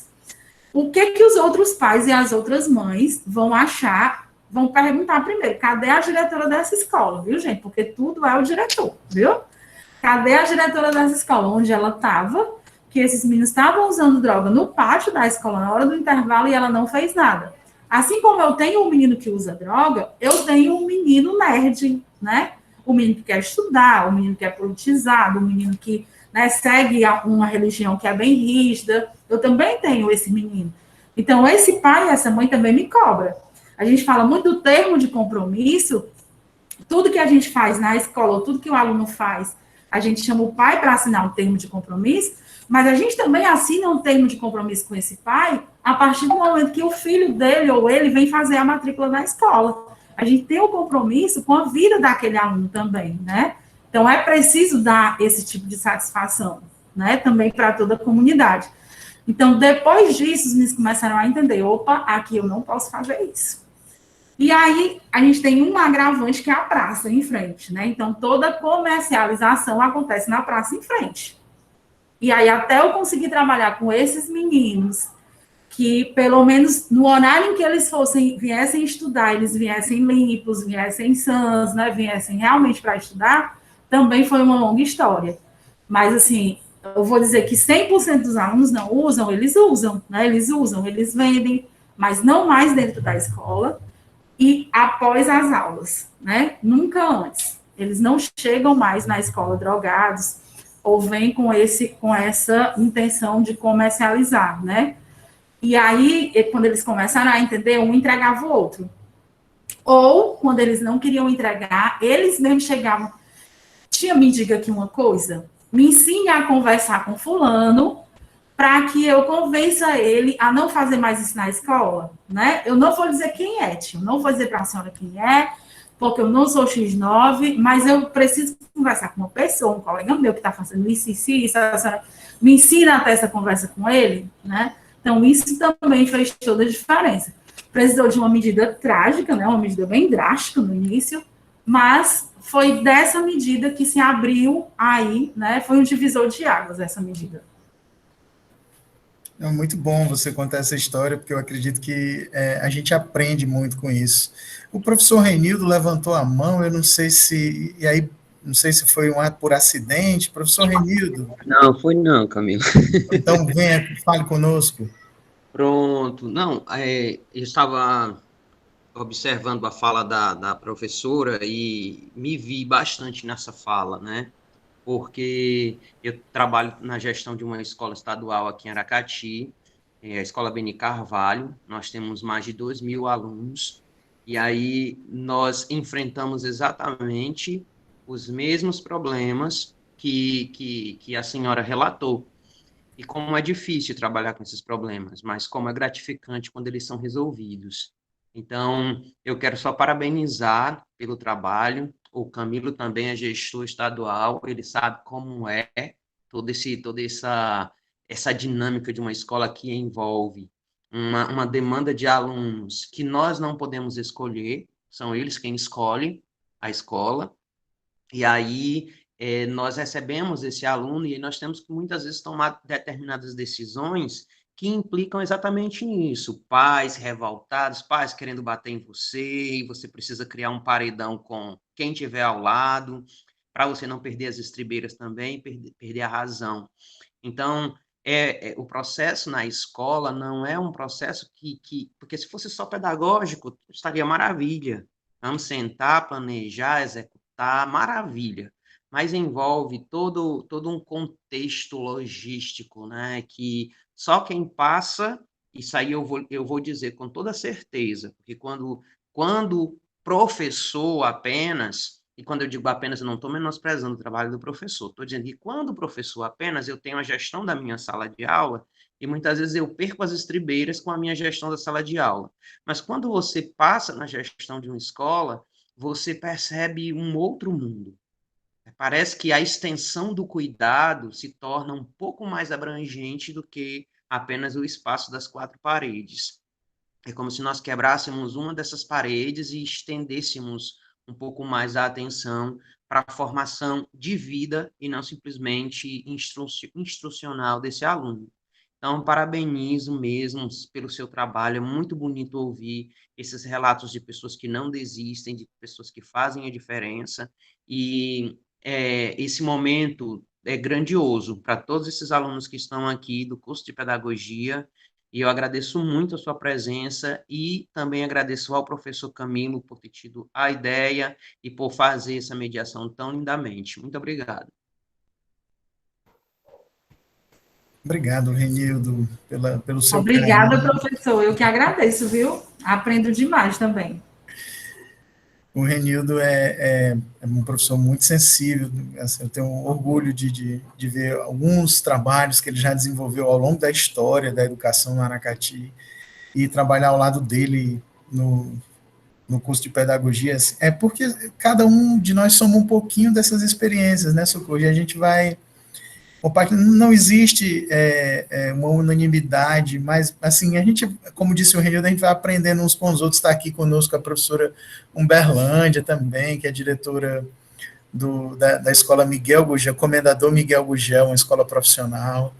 O que os outros pais e as outras mães vão achar, vão perguntar primeiro, cadê a diretora dessa escola, viu, gente? Porque tudo é o diretor, viu? Cadê a diretora dessa escola? Onde ela estava? Que esses meninos estavam usando droga no pátio da escola na hora do intervalo e ela não fez nada. Assim como eu tenho um menino que usa droga, eu tenho um menino nerd, né? O menino que quer estudar, o menino que é politizado, o menino que, né, segue uma religião que é bem rígida. Eu também tenho esse menino. Então, esse pai e essa mãe também me cobram. A gente fala muito do termo de compromisso, tudo que a gente faz na escola, tudo que o aluno faz a gente chama o pai para assinar um termo de compromisso, mas a gente também assina um termo de compromisso com esse pai a partir do momento que o filho dele ou ele vem fazer a matrícula na escola. A gente tem um compromisso com a vida daquele aluno também, né? Então, é preciso dar esse tipo de satisfação, né? Também para toda a comunidade. Então, depois disso, os meninos começaram a entender, opa, aqui eu não posso fazer isso. E aí, a gente tem um agravante que é a praça em frente, né? Então, toda comercialização acontece na praça em frente. E aí, até eu conseguir trabalhar com esses meninos, que pelo menos no horário em que eles viessem estudar, eles viessem limpos, viessem sãs, né? Viessem realmente para estudar, também foi uma longa história. Mas, assim, eu vou dizer que 100% dos alunos não usam, né? Eles vendem, mas não mais dentro da escola e após as aulas, né? Nunca antes. Eles não chegam mais na escola drogados ou vêm com essa intenção de comercializar, né? E aí, quando eles começaram a entender, um entregava o outro. Ou, quando eles não queriam entregar, eles mesmos chegavam, tia, me diga aqui uma coisa, me ensine a conversar com fulano para que eu convença ele a não fazer mais isso na escola, né? Eu não vou dizer quem é, tio, não vou dizer para a senhora quem é, porque eu não sou X9, mas eu preciso conversar com uma pessoa, um colega meu que está fazendo isso, a senhora me ensina a ter essa conversa com ele, né? Então, isso também fez toda a diferença. Precisou de uma medida trágica, né? Uma medida bem drástica no início, mas foi dessa medida que se abriu aí, né? Foi um divisor de águas essa medida. É muito bom você contar essa história, porque eu acredito que a gente aprende muito com isso. O professor Reinildo levantou a mão, eu não sei se, e aí, não sei se foi um ato por acidente. Professor Reinildo. Não, foi não, Camilo. Então, venha, fale conosco. Pronto. Não, eu estava observando a fala da professora e me vi bastante nessa fala, né? Porque eu trabalho na gestão de uma escola estadual aqui em Aracati, a Escola Beni Carvalho. Nós temos mais de 2.000 alunos, e aí nós enfrentamos exatamente os mesmos problemas que a senhora relatou. E como é difícil trabalhar com esses problemas, mas como é gratificante quando eles são resolvidos. Então, eu quero só parabenizar pelo trabalho. O Camilo também é gestor estadual, ele sabe como é toda essa dinâmica de uma escola que envolve uma demanda de alunos que nós não podemos escolher, são eles quem escolhem a escola. E aí nós recebemos esse aluno e nós temos que muitas vezes tomar determinadas decisões que implicam exatamente nisso. Pais revoltados, pais querendo bater em você, e você precisa criar um paredão com quem tiver ao lado, para você não perder as estribeiras também, perder a razão. Então, o processo na escola não é um processo porque se fosse só pedagógico, estaria maravilha. Vamos sentar, planejar, executar, maravilha. Mas envolve todo um contexto logístico, né? Que só quem passa, isso aí eu vou dizer com toda certeza, porque quando professor apenas, e quando eu digo apenas, eu não estou menosprezando o trabalho do professor, estou dizendo que quando professor apenas, eu tenho a gestão da minha sala de aula, e muitas vezes eu perco as estribeiras com a minha gestão da sala de aula. Mas quando você passa na gestão de uma escola, você percebe um outro mundo. Parece que a extensão do cuidado se torna um pouco mais abrangente do que apenas o espaço das quatro paredes. É como se nós quebrássemos uma dessas paredes e estendêssemos um pouco mais a atenção para a formação de vida e não simplesmente instrucional desse aluno. Então, parabenizo mesmo pelo seu trabalho, é muito bonito ouvir esses relatos de pessoas que não desistem, de pessoas que fazem a diferença, e esse momento é grandioso para todos esses alunos que estão aqui do curso de pedagogia, e eu agradeço muito a sua presença e também agradeço ao professor Camilo por ter tido a ideia e por fazer essa mediação tão lindamente. Muito obrigado. Obrigado, Renildo, pelo seu Obrigada, carinho. professor. Eu que agradeço, viu? Aprendo demais também. O Renildo é um professor muito sensível, assim, eu tenho orgulho de ver alguns trabalhos que ele já desenvolveu ao longo da história da educação no Aracati, e trabalhar ao lado dele no curso de pedagogia, assim, é porque cada um de nós soma um pouquinho dessas experiências, né, Socorro? E a gente vai compartilhando. Não existe uma unanimidade, mas, assim, a gente, como disse o Renildo, a gente vai aprendendo uns com os outros. Está aqui conosco a professora Umberlândia também, que é diretora da escola Miguel Gugel, comendador Miguel Gugel, uma escola profissional,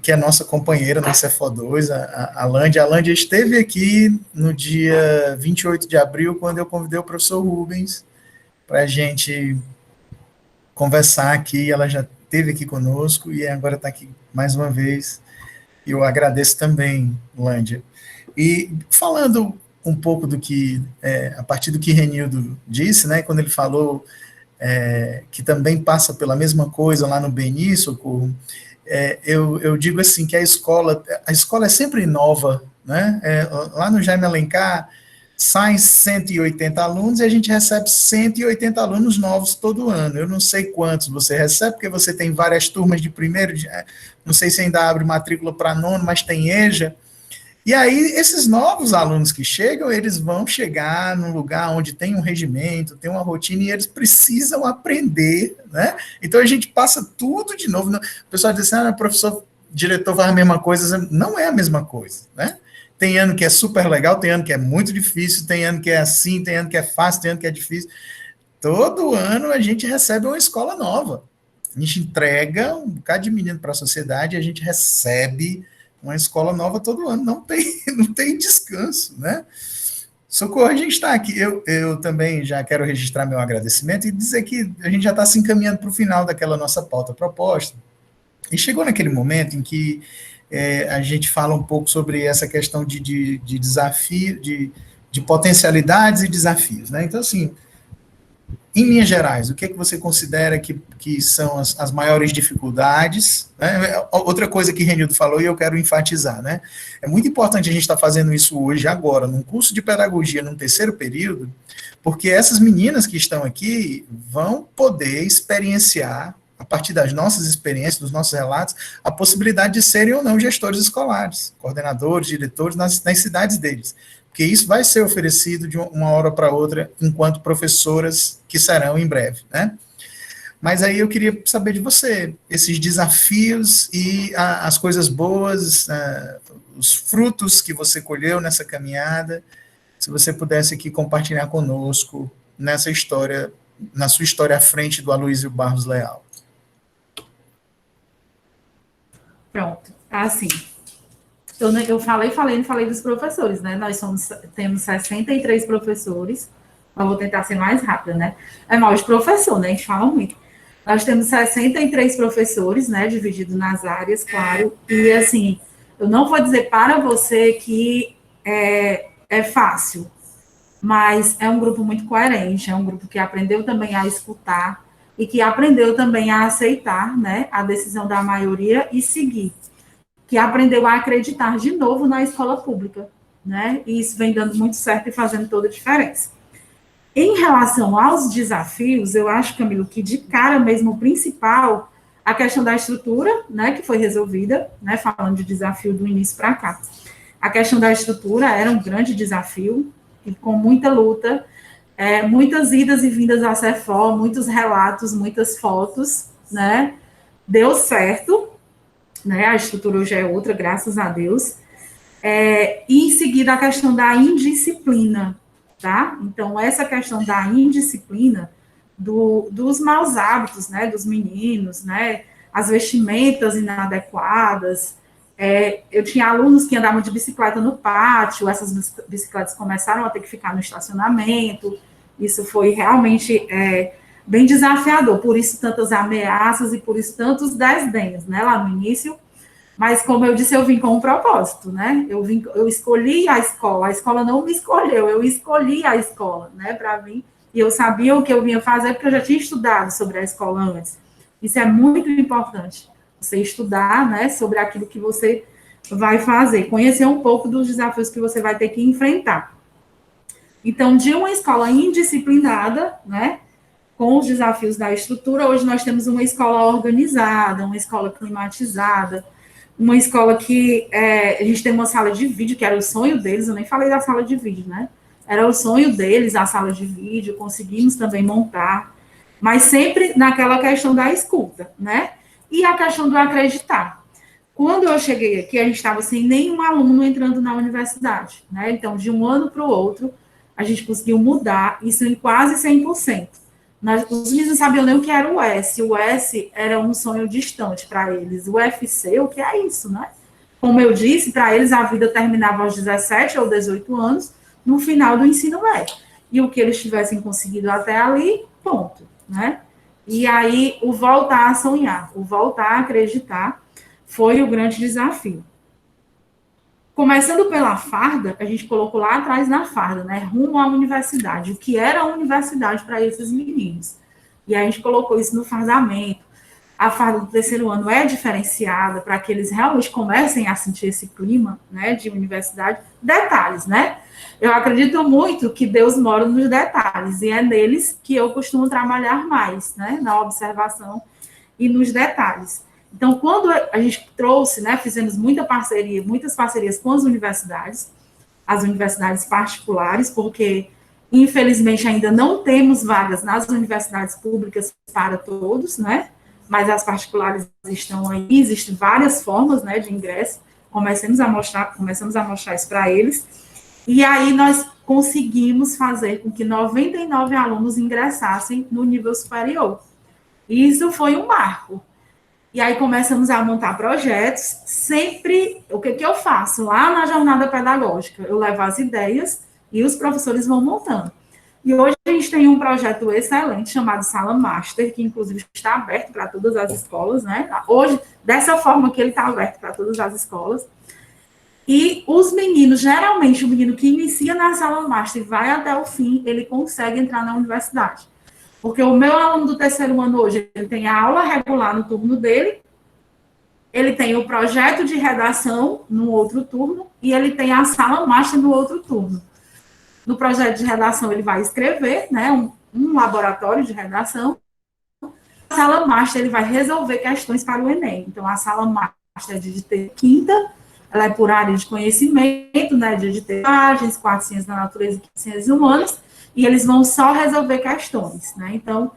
que é nossa companheira na Cefo2, a Lândia. A Lândia esteve aqui no dia 28 de abril, quando eu convidei o professor Rubens para a gente conversar aqui. Ela já esteve aqui conosco e agora está aqui mais uma vez. Eu agradeço também, Lândia. E falando um pouco do que, a partir do que Renildo disse, né, quando ele falou que também passa pela mesma coisa lá no Beni, Socorro, eu digo assim, que a escola é sempre nova, né? Lá no Jaime Alencar, saem 180 alunos e a gente recebe 180 alunos novos todo ano. Eu não sei quantos você recebe, porque você tem várias turmas de primeiro, não sei se ainda abre matrícula para nono, mas tem EJA. E aí, esses novos alunos que chegam, eles vão chegar num lugar onde tem um regimento, tem uma rotina, e eles precisam aprender, né? Então, a gente passa tudo de novo. O pessoal diz assim, professor, diretor faz a mesma coisa. Não é a mesma coisa, né? Tem ano que é super legal, tem ano que é muito difícil, tem ano que é assim, tem ano que é fácil, tem ano que é difícil. Todo ano a gente recebe uma escola nova. A gente entrega um bocado de menino para a sociedade e a gente recebe uma escola nova todo ano. Não tem descanso, né? Socorro, a gente está aqui. Eu também já quero registrar meu agradecimento e dizer que a gente já está se encaminhando para o final daquela nossa pauta proposta. E chegou naquele momento em que a gente fala um pouco sobre essa questão de desafio, de potencialidades e desafios, né? Então, assim, em linhas gerais, o que é que você considera que são as maiores dificuldades? Né? Outra coisa que Renildo falou e eu quero enfatizar, né? É muito importante a gente estar fazendo isso hoje, agora, num curso de pedagogia, num terceiro período, porque essas meninas que estão aqui vão poder experienciar, a partir das nossas experiências, dos nossos relatos, a possibilidade de serem ou não gestores escolares, coordenadores, diretores nas cidades deles. Porque isso vai ser oferecido de uma hora para outra, enquanto professoras que serão em breve, né? Mas aí eu queria saber de você, esses desafios e as coisas boas, os frutos que você colheu nessa caminhada, se você pudesse aqui compartilhar conosco nessa história, na sua história à frente do Aloysio Barros Leal. Pronto, assim, eu falei dos professores, né? Nós temos 63 professores, mas vou tentar ser mais rápida, né? É mal de professor, né? A gente fala muito. Nós temos 63 professores, né? Divididos nas áreas, claro. E, assim, eu não vou dizer para você que é fácil, mas é um grupo muito coerente, é um grupo que aprendeu também a escutar e que aprendeu também a aceitar, né? A decisão da maioria e seguir. Que aprendeu a acreditar de novo na escola pública, né? E isso vem dando muito certo e fazendo toda a diferença. Em relação aos desafios, eu acho, Camilo, que de cara mesmo o principal, a questão da estrutura, né, que foi resolvida, né, falando de desafio do início para cá. A questão da estrutura era um grande desafio, e com muita luta, muitas idas e vindas à Cefo, muitos relatos, muitas fotos, né? Deu certo, né? A estrutura hoje é outra, graças a Deus. E em seguida a questão da indisciplina, tá? Então, essa questão da indisciplina, dos maus hábitos, né, dos meninos, né, as vestimentas inadequadas. Eu tinha alunos que andavam de bicicleta no pátio, essas bicicletas começaram a ter que ficar no estacionamento, isso foi realmente bem desafiador, por isso tantas ameaças e por isso tantos desdenhos, né, lá no início. Mas, como eu disse, eu vim com um propósito, né? Eu escolhi a escola não me escolheu, eu escolhi a escola, né, para vir, e eu sabia o que eu vinha fazer, porque eu já tinha estudado sobre a escola antes. Isso é muito importante, você estudar, né, sobre aquilo que você vai fazer, conhecer um pouco dos desafios que você vai ter que enfrentar. Então, de uma escola indisciplinada, né, com os desafios da estrutura, hoje nós temos uma escola organizada, uma escola climatizada, uma escola que a gente tem uma sala de vídeo, que era o sonho deles, eu nem falei da sala de vídeo, né? Era o sonho deles, a sala de vídeo, conseguimos também montar, mas sempre naquela questão da escuta, né? E a questão do acreditar. Quando eu cheguei aqui, a gente estava sem nenhum aluno entrando na universidade, né? Então, de um ano para o outro, a gente conseguiu mudar isso em quase 100%. Os meninos não sabiam nem o que era o S. O S era um sonho distante para eles. O UFC, o que é isso, né? Como eu disse, para eles a vida terminava aos 17 ou 18 anos, no final do ensino médio. E o que eles tivessem conseguido até ali, ponto, né? E aí, o voltar a sonhar, o voltar a acreditar, foi o grande desafio. Começando pela farda, a gente colocou lá atrás na farda, né? Rumo à universidade. O que era a universidade para esses meninos? E a gente colocou isso no fardamento. A farda do terceiro ano é diferenciada para que eles realmente comecem a sentir esse clima, né, de universidade. Detalhes, né? Eu acredito muito que Deus mora nos detalhes, e é neles que eu costumo trabalhar mais, né? Na observação e nos detalhes. Então, quando a gente trouxe, né, fizemos muitas parcerias com as universidades particulares, porque, infelizmente, ainda não temos vagas nas universidades públicas para todos, né, mas as particulares estão aí, existem várias formas, né, de ingresso, começamos a mostrar isso para eles, e aí nós conseguimos fazer com que 99 alunos ingressassem no nível superior. E isso foi um marco. E aí começamos a montar projetos, sempre, o que eu faço? Lá na jornada pedagógica, eu levo as ideias e os professores vão montando. E hoje a gente tem um projeto excelente chamado Sala Master, que inclusive está aberto para todas as escolas, né? Hoje, dessa forma que ele está aberto para todas as escolas. E os meninos, geralmente o menino que inicia na Sala Master e vai até o fim, ele consegue entrar na universidade. Porque o meu aluno do terceiro ano hoje, ele tem a aula regular no turno dele, ele tem o projeto de redação no outro turno, e ele tem a sala master no outro turno. No projeto de redação, ele vai escrever, né, um laboratório de redação. A sala master, ele vai resolver questões para o Enem. Então, a sala master é de quinta, ela é por área de conhecimento, né, de páginas, 4 ciências da natureza e ciências humanas, e eles vão só resolver questões, né? Então,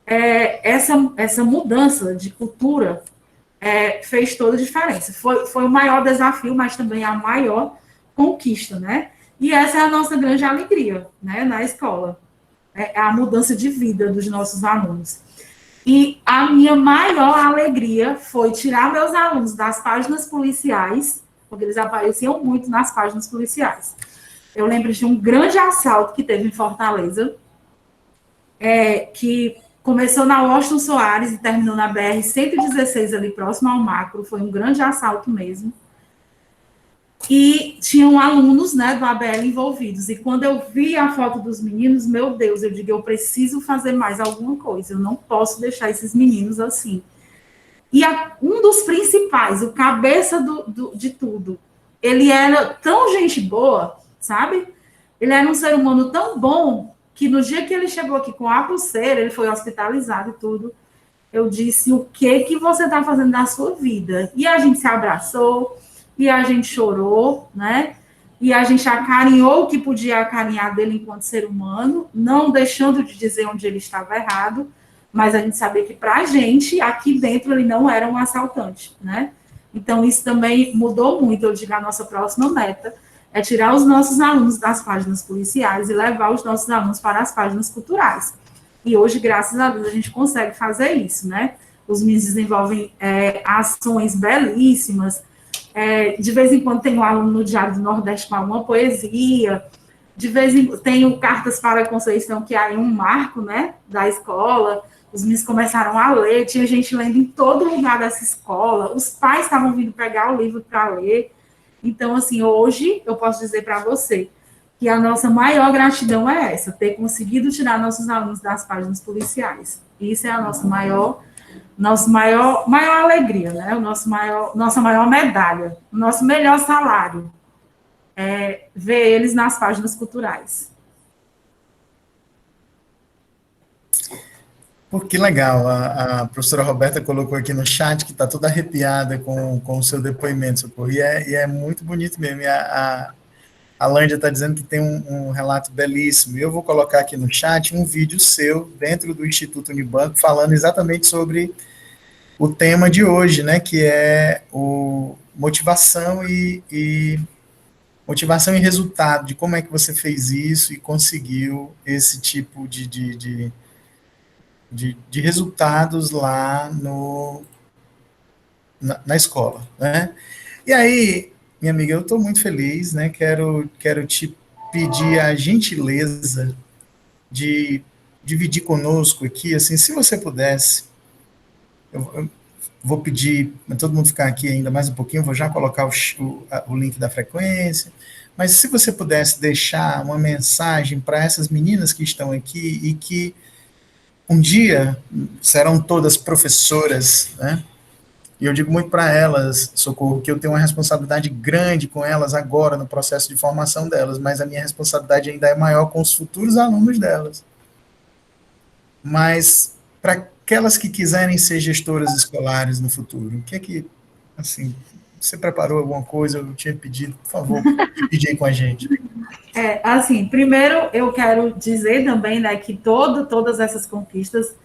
essa mudança de cultura fez toda a diferença. Foi o maior desafio, mas também a maior conquista, né? E essa é a nossa grande alegria, né, na escola. É a mudança de vida dos nossos alunos. E a minha maior alegria foi tirar meus alunos das páginas policiais, porque eles apareciam muito nas páginas policiais. Eu lembro de um grande assalto que teve em Fortaleza, que começou na Washington Soares e terminou na BR-116, ali próximo ao Macro. Foi um grande assalto mesmo. E tinham alunos, né, do ABL envolvidos. E quando eu vi a foto dos meninos, meu Deus, eu digo, eu preciso fazer mais alguma coisa. Eu não posso deixar esses meninos assim. E um dos principais, o cabeça de tudo, ele era tão gente boa, sabe? Ele era um ser humano tão bom que no dia que ele chegou aqui com a pulseira, ele foi hospitalizado e tudo, eu disse, o que você está fazendo da sua vida? E a gente se abraçou, e a gente chorou, né? E a gente acarinhou o que podia acarinhar dele enquanto ser humano, não deixando de dizer onde ele estava errado, mas a gente sabia que para a gente, aqui dentro, ele não era um assaltante, né? Então, isso também mudou muito. Eu digo, a nossa próxima meta é tirar os nossos alunos das páginas policiais e levar os nossos alunos para as páginas culturais. E hoje, graças a Deus, a gente consegue fazer isso, né? Os meninos desenvolvem ações belíssimas. De vez em quando tem um aluno no Diário do Nordeste com alguma poesia. De vez em quando tenho Cartas para a Conceição, que é aí um marco, né, da escola. Os meninos começaram a ler, tinha gente lendo em todo lugar dessa escola. Os pais estavam vindo pegar o livro para ler. Então, assim, hoje eu posso dizer para você que a nossa maior gratidão é essa, ter conseguido tirar nossos alunos das páginas policiais. Isso é a nossa maior alegria, né? Nossa maior medalha, o nosso melhor salário é ver eles nas páginas culturais. Pô, que legal, a professora Roberta colocou aqui no chat que está toda arrepiada com o seu depoimento, Socorro, e é muito bonito mesmo, e a Lândia está dizendo que tem um relato belíssimo, e eu vou colocar aqui no chat um vídeo seu, dentro do Instituto Unibanco, falando exatamente sobre o tema de hoje, né, que é o motivação e resultado, de como é que você fez isso e conseguiu esse tipo de resultados lá na escola, né? E aí, minha amiga, eu estou muito feliz, né? Quero te pedir a gentileza de dividir conosco aqui, assim, se você pudesse, eu vou pedir para todo mundo ficar aqui ainda mais um pouquinho, vou já colocar o link da frequência, mas se você pudesse deixar uma mensagem para essas meninas que estão aqui e que um dia serão todas professoras, né? E eu digo muito para elas, Socorro, que eu tenho uma responsabilidade grande com elas agora no processo de formação delas, mas a minha responsabilidade ainda é maior com os futuros alunos delas. Mas para aquelas que quiserem ser gestoras escolares no futuro, o que é que, assim, você preparou alguma coisa? Eu tinha pedido, por favor, divide aí com a gente. Assim, primeiro eu quero dizer também, né, que todas essas conquistas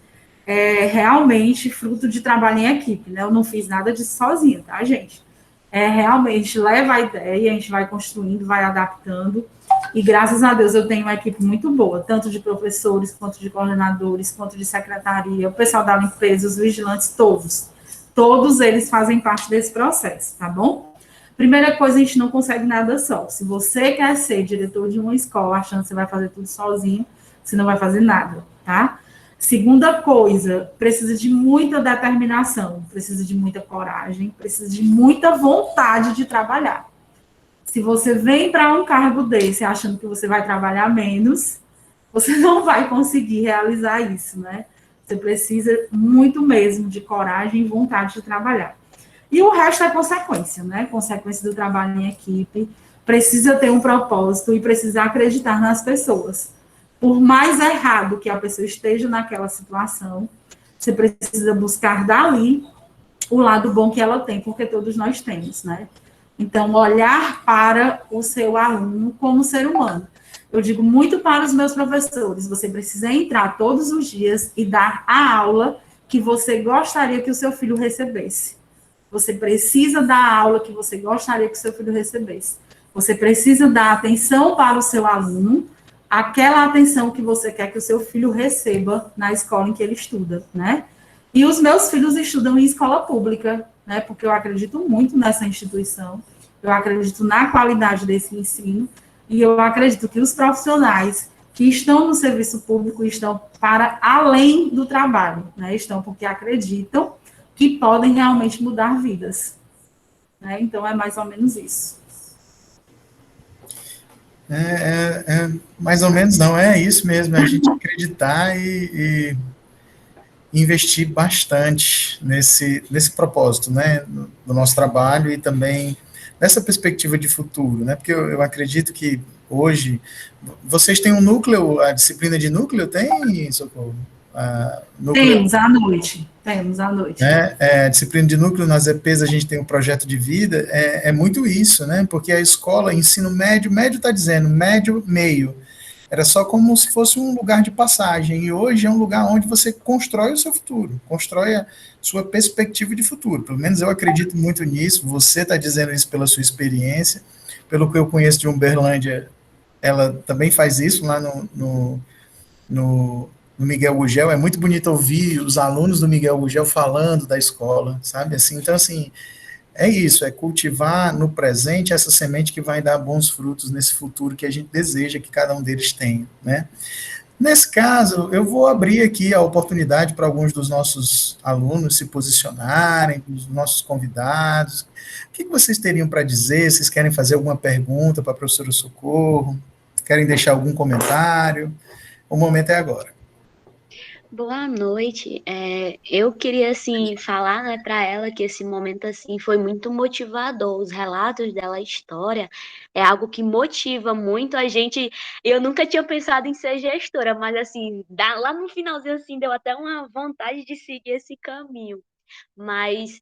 realmente fruto de trabalho em equipe, né? Eu não fiz nada disso sozinha, tá, gente? Realmente leva a ideia, a gente vai construindo, vai adaptando, e graças a Deus eu tenho uma equipe muito boa, tanto de professores, quanto de coordenadores, quanto de secretaria, o pessoal da limpeza, os vigilantes, todos eles fazem parte desse processo, tá bom? Primeira coisa, a gente não consegue nada só. Se você quer ser diretor de uma escola, achando que você vai fazer tudo sozinho, você não vai fazer nada, tá? Segunda coisa, precisa de muita determinação, precisa de muita coragem, precisa de muita vontade de trabalhar. Se você vem para um cargo desse achando que você vai trabalhar menos, você não vai conseguir realizar isso, né? Você precisa muito mesmo de coragem e vontade de trabalhar. E o resto é consequência, né? Consequência do trabalho em equipe, precisa ter um propósito e precisa acreditar nas pessoas. Por mais errado que a pessoa esteja naquela situação, você precisa buscar dali o lado bom que ela tem, porque todos nós temos, né? Então, olhar para o seu aluno como ser humano. Eu digo muito para os meus professores, você precisa entrar todos os dias e dar a aula que você gostaria que o seu filho recebesse. Você precisa dar a aula que você gostaria que o seu filho recebesse. Você precisa dar atenção para o seu aluno, aquela atenção que você quer que o seu filho receba na escola em que ele estuda, né? E os meus filhos estudam em escola pública, né? Porque eu acredito muito nessa instituição, eu acredito na qualidade desse ensino, e eu acredito que os profissionais que estão no serviço público estão para além do trabalho, né? Estão porque acreditam que podem realmente mudar vidas, né? Então, é mais ou menos isso. Mais ou menos não, é isso mesmo, é a gente acreditar e investir bastante nesse propósito, né, do nosso trabalho e também nessa perspectiva de futuro, né, porque eu acredito que hoje, vocês têm um núcleo, a disciplina de núcleo tem, Socorro? Temos à noite. A disciplina de núcleo nas EPs, a gente tem um projeto de vida, muito isso, né, porque a escola, ensino médio está dizendo, médio, meio, era só como se fosse um lugar de passagem, e hoje é um lugar onde você constrói o seu futuro, constrói a sua perspectiva de futuro, pelo menos eu acredito muito nisso, você está dizendo isso pela sua experiência, pelo que eu conheço de Uberlândia, ela também faz isso lá no Miguel Gugel, é muito bonito ouvir os alunos do Miguel Gugel falando da escola, sabe, assim, então assim, é isso, é cultivar no presente essa semente que vai dar bons frutos nesse futuro que a gente deseja que cada um deles tenha, né. Nesse caso, eu vou abrir aqui a oportunidade para alguns dos nossos alunos se posicionarem, os nossos convidados, o que vocês teriam para dizer, vocês querem fazer alguma pergunta para a professora Socorro, querem deixar algum comentário, o momento é agora. Boa noite. Eu queria assim falar, né, para ela que esse momento assim foi muito motivador. Os relatos dela, a história, é algo que motiva muito a gente. Eu nunca tinha pensado em ser gestora, mas assim, lá no finalzinho assim deu até uma vontade de seguir esse caminho. Mas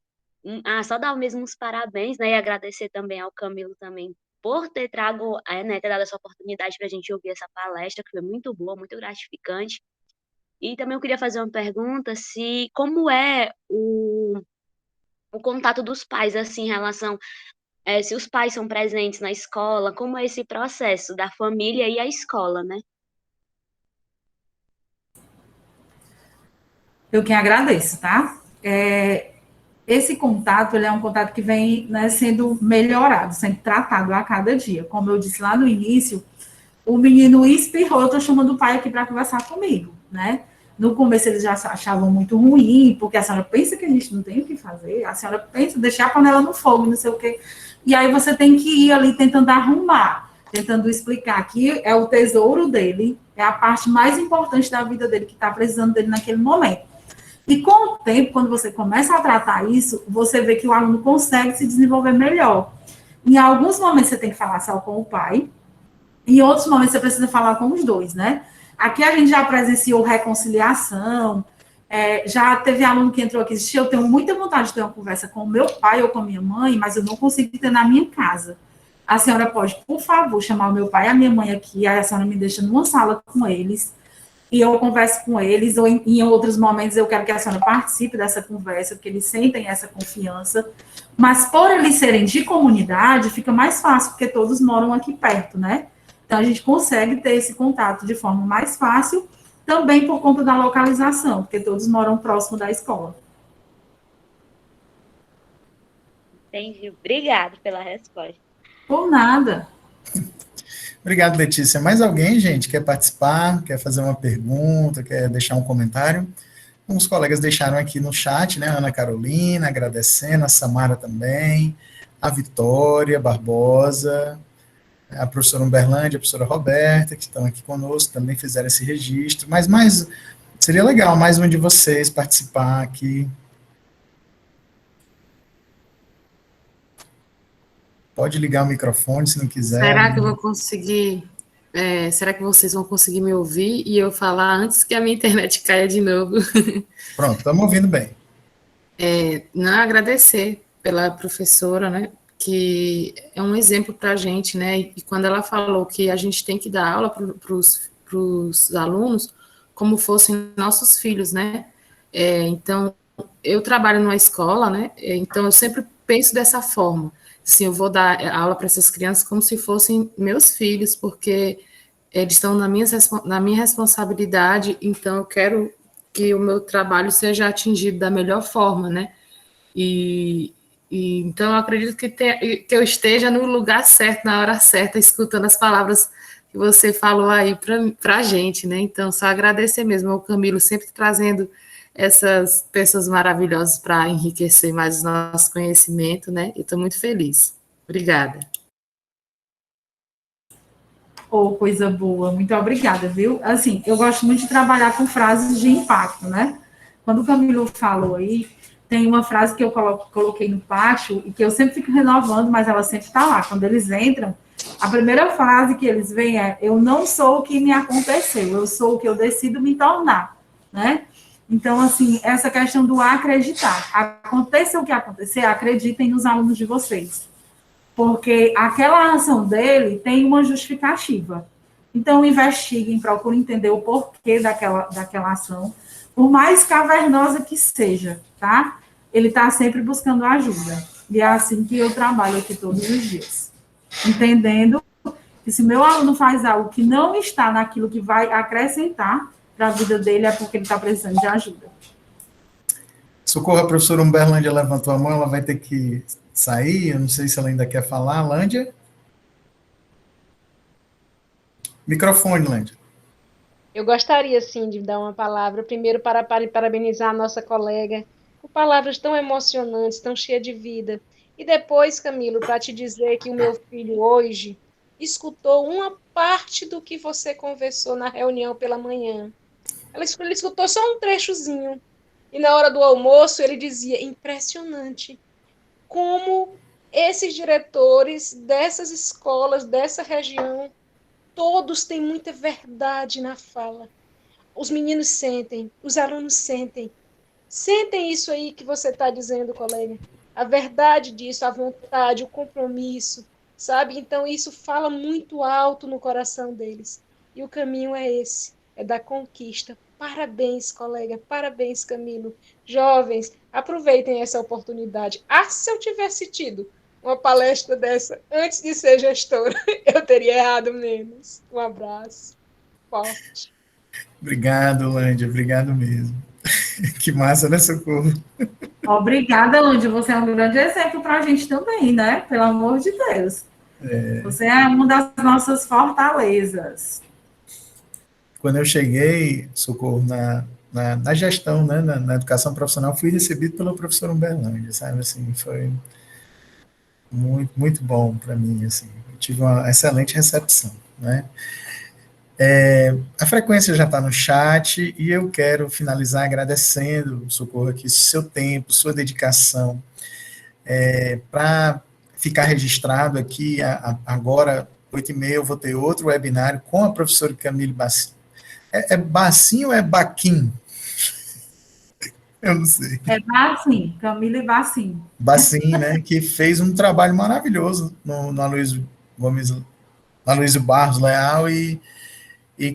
só dar mesmo os parabéns, né, e agradecer também ao Camilo também por ter trago, né, ter dado essa oportunidade para a gente ouvir essa palestra, que foi muito boa, muito gratificante. E também eu queria fazer uma pergunta se como é o contato dos pais, assim, em relação, se os pais são presentes na escola, como é esse processo da família e a escola, né? Eu que agradeço, tá? Esse contato, ele é um contato que vem, né, sendo melhorado, sendo tratado a cada dia. Como eu disse lá no início, o menino espirrou, eu estou chamando o pai aqui para conversar comigo, né? No começo eles já achavam muito ruim, porque a senhora pensa que a gente não tem o que fazer, a senhora pensa deixar a panela no fogo, não sei o quê. E aí você tem que ir ali tentando arrumar, tentando explicar que é o tesouro dele, é a parte mais importante da vida dele, que está precisando dele naquele momento. E com o tempo, quando você começa a tratar isso, você vê que o aluno consegue se desenvolver melhor. Em alguns momentos você tem que falar só com o pai, em outros momentos você precisa falar com os dois, né? Aqui a gente já presenciou reconciliação, já teve aluno que entrou aqui e disse, eu tenho muita vontade de ter uma conversa com o meu pai ou com a minha mãe, mas eu não consigo ter na minha casa. A senhora pode, por favor, chamar o meu pai e a minha mãe aqui, aí a senhora me deixa numa sala com eles, e eu converso com eles, ou em outros momentos eu quero que a senhora participe dessa conversa, porque eles sentem essa confiança, mas por eles serem de comunidade, fica mais fácil, porque todos moram aqui perto, né? Então a gente consegue ter esse contato de forma mais fácil, também por conta da localização, porque todos moram próximo da escola. Entendi. Obrigada pela resposta. Por nada. Obrigado, Letícia. Mais alguém, gente, quer participar, quer fazer uma pergunta, quer deixar um comentário? Uns colegas deixaram aqui no chat, né? A Ana Carolina, agradecendo, a Samara também, a Vitória Barbosa, a professora Umberlândia, a professora Roberta, que estão aqui conosco, também fizeram esse registro. Mas mais, seria legal mais um de vocês participar aqui. Pode ligar o microfone se não quiser. Será que eu vou conseguir? Será que vocês vão conseguir me ouvir e eu falar antes que a minha internet caia de novo? Pronto, estamos ouvindo bem. Não, agradecer pela professora, né? Que é um exemplo para a gente, né? E quando ela falou que a gente tem que dar aula para os alunos como fossem nossos filhos, né? Então, eu trabalho numa escola, né? Então, eu sempre penso dessa forma. Assim, eu vou dar aula para essas crianças como se fossem meus filhos, porque eles estão na minha responsabilidade, então eu quero que o meu trabalho seja atingido da melhor forma, né? E, então eu acredito que eu esteja no lugar certo, na hora certa, escutando as palavras que você falou aí para a gente, né? Então, só agradecer mesmo ao Camilo, sempre trazendo essas pessoas maravilhosas para enriquecer mais o nosso conhecimento, né? Eu estou muito feliz. Obrigada. Oh, coisa boa, muito obrigada, viu? Assim, eu gosto muito de trabalhar com frases de impacto, né? Quando o Camilo falou aí, tem uma frase que eu coloquei no pátio e que eu sempre fico renovando, mas ela sempre está lá. Quando eles entram, a primeira frase que eles veem é: eu não sou o que me aconteceu, eu sou o que eu decido me tornar, né? Então, assim, essa questão do acreditar. Aconteça o que acontecer, acreditem nos alunos de vocês, porque aquela ação dele tem uma justificativa. Então, investiguem, procurem entender o porquê daquela ação, por mais cavernosa que seja, tá? Ele está sempre buscando ajuda. E é assim que eu trabalho aqui todos os dias. Entendendo que se meu aluno faz algo que não está naquilo que vai acrescentar para a vida dele, é porque ele está precisando de ajuda. Socorro, a professora Umberlândia levantou a mão, ela vai ter que sair, eu não sei se ela ainda quer falar. Lândia? Microfone, Lândia. Eu gostaria, sim, de dar uma palavra, primeiro para parabenizar a nossa colega, por palavras tão emocionantes, tão cheias de vida. E depois, Camilo, para te dizer que o meu filho hoje escutou uma parte do que você conversou na reunião pela manhã. Ele escutou só um trechozinho. E na hora do almoço ele dizia, impressionante, como esses diretores dessas escolas, dessa região, todos têm muita verdade na fala. Os meninos sentem, os alunos sentem. Sentem isso aí que você está dizendo, colega. A verdade disso, a vontade, o compromisso, sabe? Então isso fala muito alto no coração deles. E o caminho é esse, é da conquista. Parabéns, colega, parabéns, Camilo. Jovens, aproveitem essa oportunidade. Ah, se eu tivesse tido uma palestra dessa antes de ser gestora, eu teria errado menos. Um abraço forte. Obrigado, Lândia, obrigado mesmo. Que massa, né, Socorro? Obrigada, Lândia. Você é um grande exemplo para a gente também, né? Pelo amor de Deus. Você é uma das nossas fortalezas. Quando eu cheguei, Socorro, na gestão, né, na educação profissional, fui recebido pelo professor Uberlândia, sabe, assim, foi muito, muito bom para mim, assim, eu tive uma excelente recepção, né. A frequência já está no chat e eu quero finalizar agradecendo, Socorro, aqui seu tempo, sua dedicação, para ficar registrado aqui, agora, 8h30, eu vou ter outro webinário com a professora Camille Bassi. É Bassim ou é Baquim? Eu não sei. É Bassim, Camila e Bassim. Bassim, né, que fez um trabalho maravilhoso no Aloysio Gomes, Aloysio Barros Leal e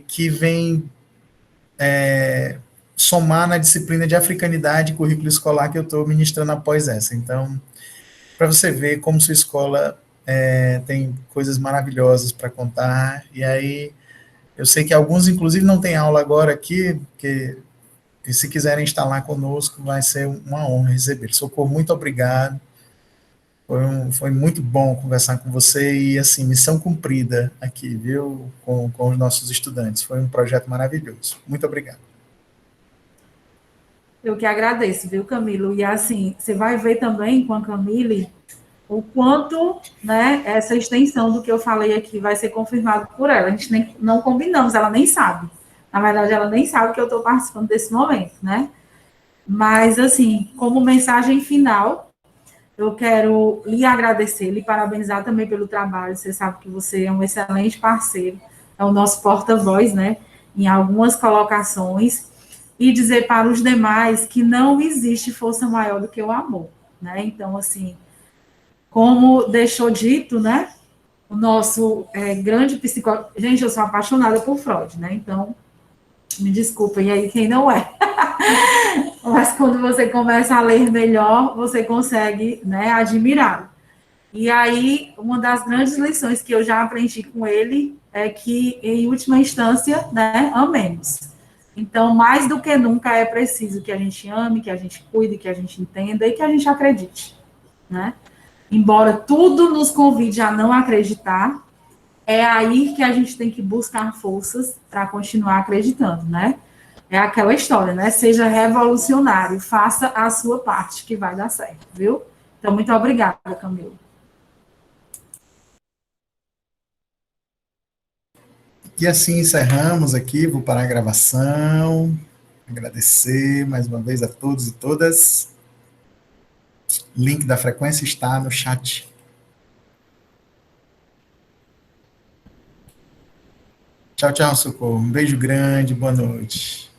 que vem somar na disciplina de africanidade e currículo escolar que eu estou ministrando após essa. Então, para você ver como sua escola tem coisas maravilhosas para contar, e aí eu sei que alguns, inclusive, não têm aula agora aqui, porque e se quiserem instalar conosco, vai ser uma honra receber. Socorro, muito obrigado. Foi muito bom conversar com você e, assim, missão cumprida aqui, viu, com os nossos estudantes. Foi um projeto maravilhoso. Muito obrigado. Eu que agradeço, viu, Camilo? E, assim, você vai ver também com a Camille o quanto, né, essa extensão do que eu falei aqui vai ser confirmado por ela. A gente nem, não combinamos, ela nem sabe. Na verdade, ela nem sabe que eu estou participando desse momento, né? Mas, assim, como mensagem final, eu quero lhe agradecer, lhe parabenizar também pelo trabalho. Você sabe que você é um excelente parceiro, é o nosso porta-voz, né? Em algumas colocações, e dizer para os demais que não existe força maior do que o amor, né? Então, assim, como deixou dito, né? O nosso grande psicólogo. Gente, eu sou apaixonada por Freud, né? Então, me desculpem aí quem não é. Mas quando você começa a ler melhor, você consegue, né, admirar. E aí, uma das grandes lições que eu já aprendi com ele é que, em última instância, né, amemos. Então, mais do que nunca, é preciso que a gente ame, que a gente cuide, que a gente entenda e que a gente acredite, né? Embora tudo nos convide a não acreditar, é aí que a gente tem que buscar forças para continuar acreditando, né? É aquela história, né? Seja revolucionário, faça a sua parte, que vai dar certo, viu? Então, muito obrigada, Camilo. E assim encerramos aqui, vou parar a gravação, agradecer mais uma vez a todos e todas. Link da frequência está no chat. Tchau, tchau, Socorro. Um beijo grande, boa noite.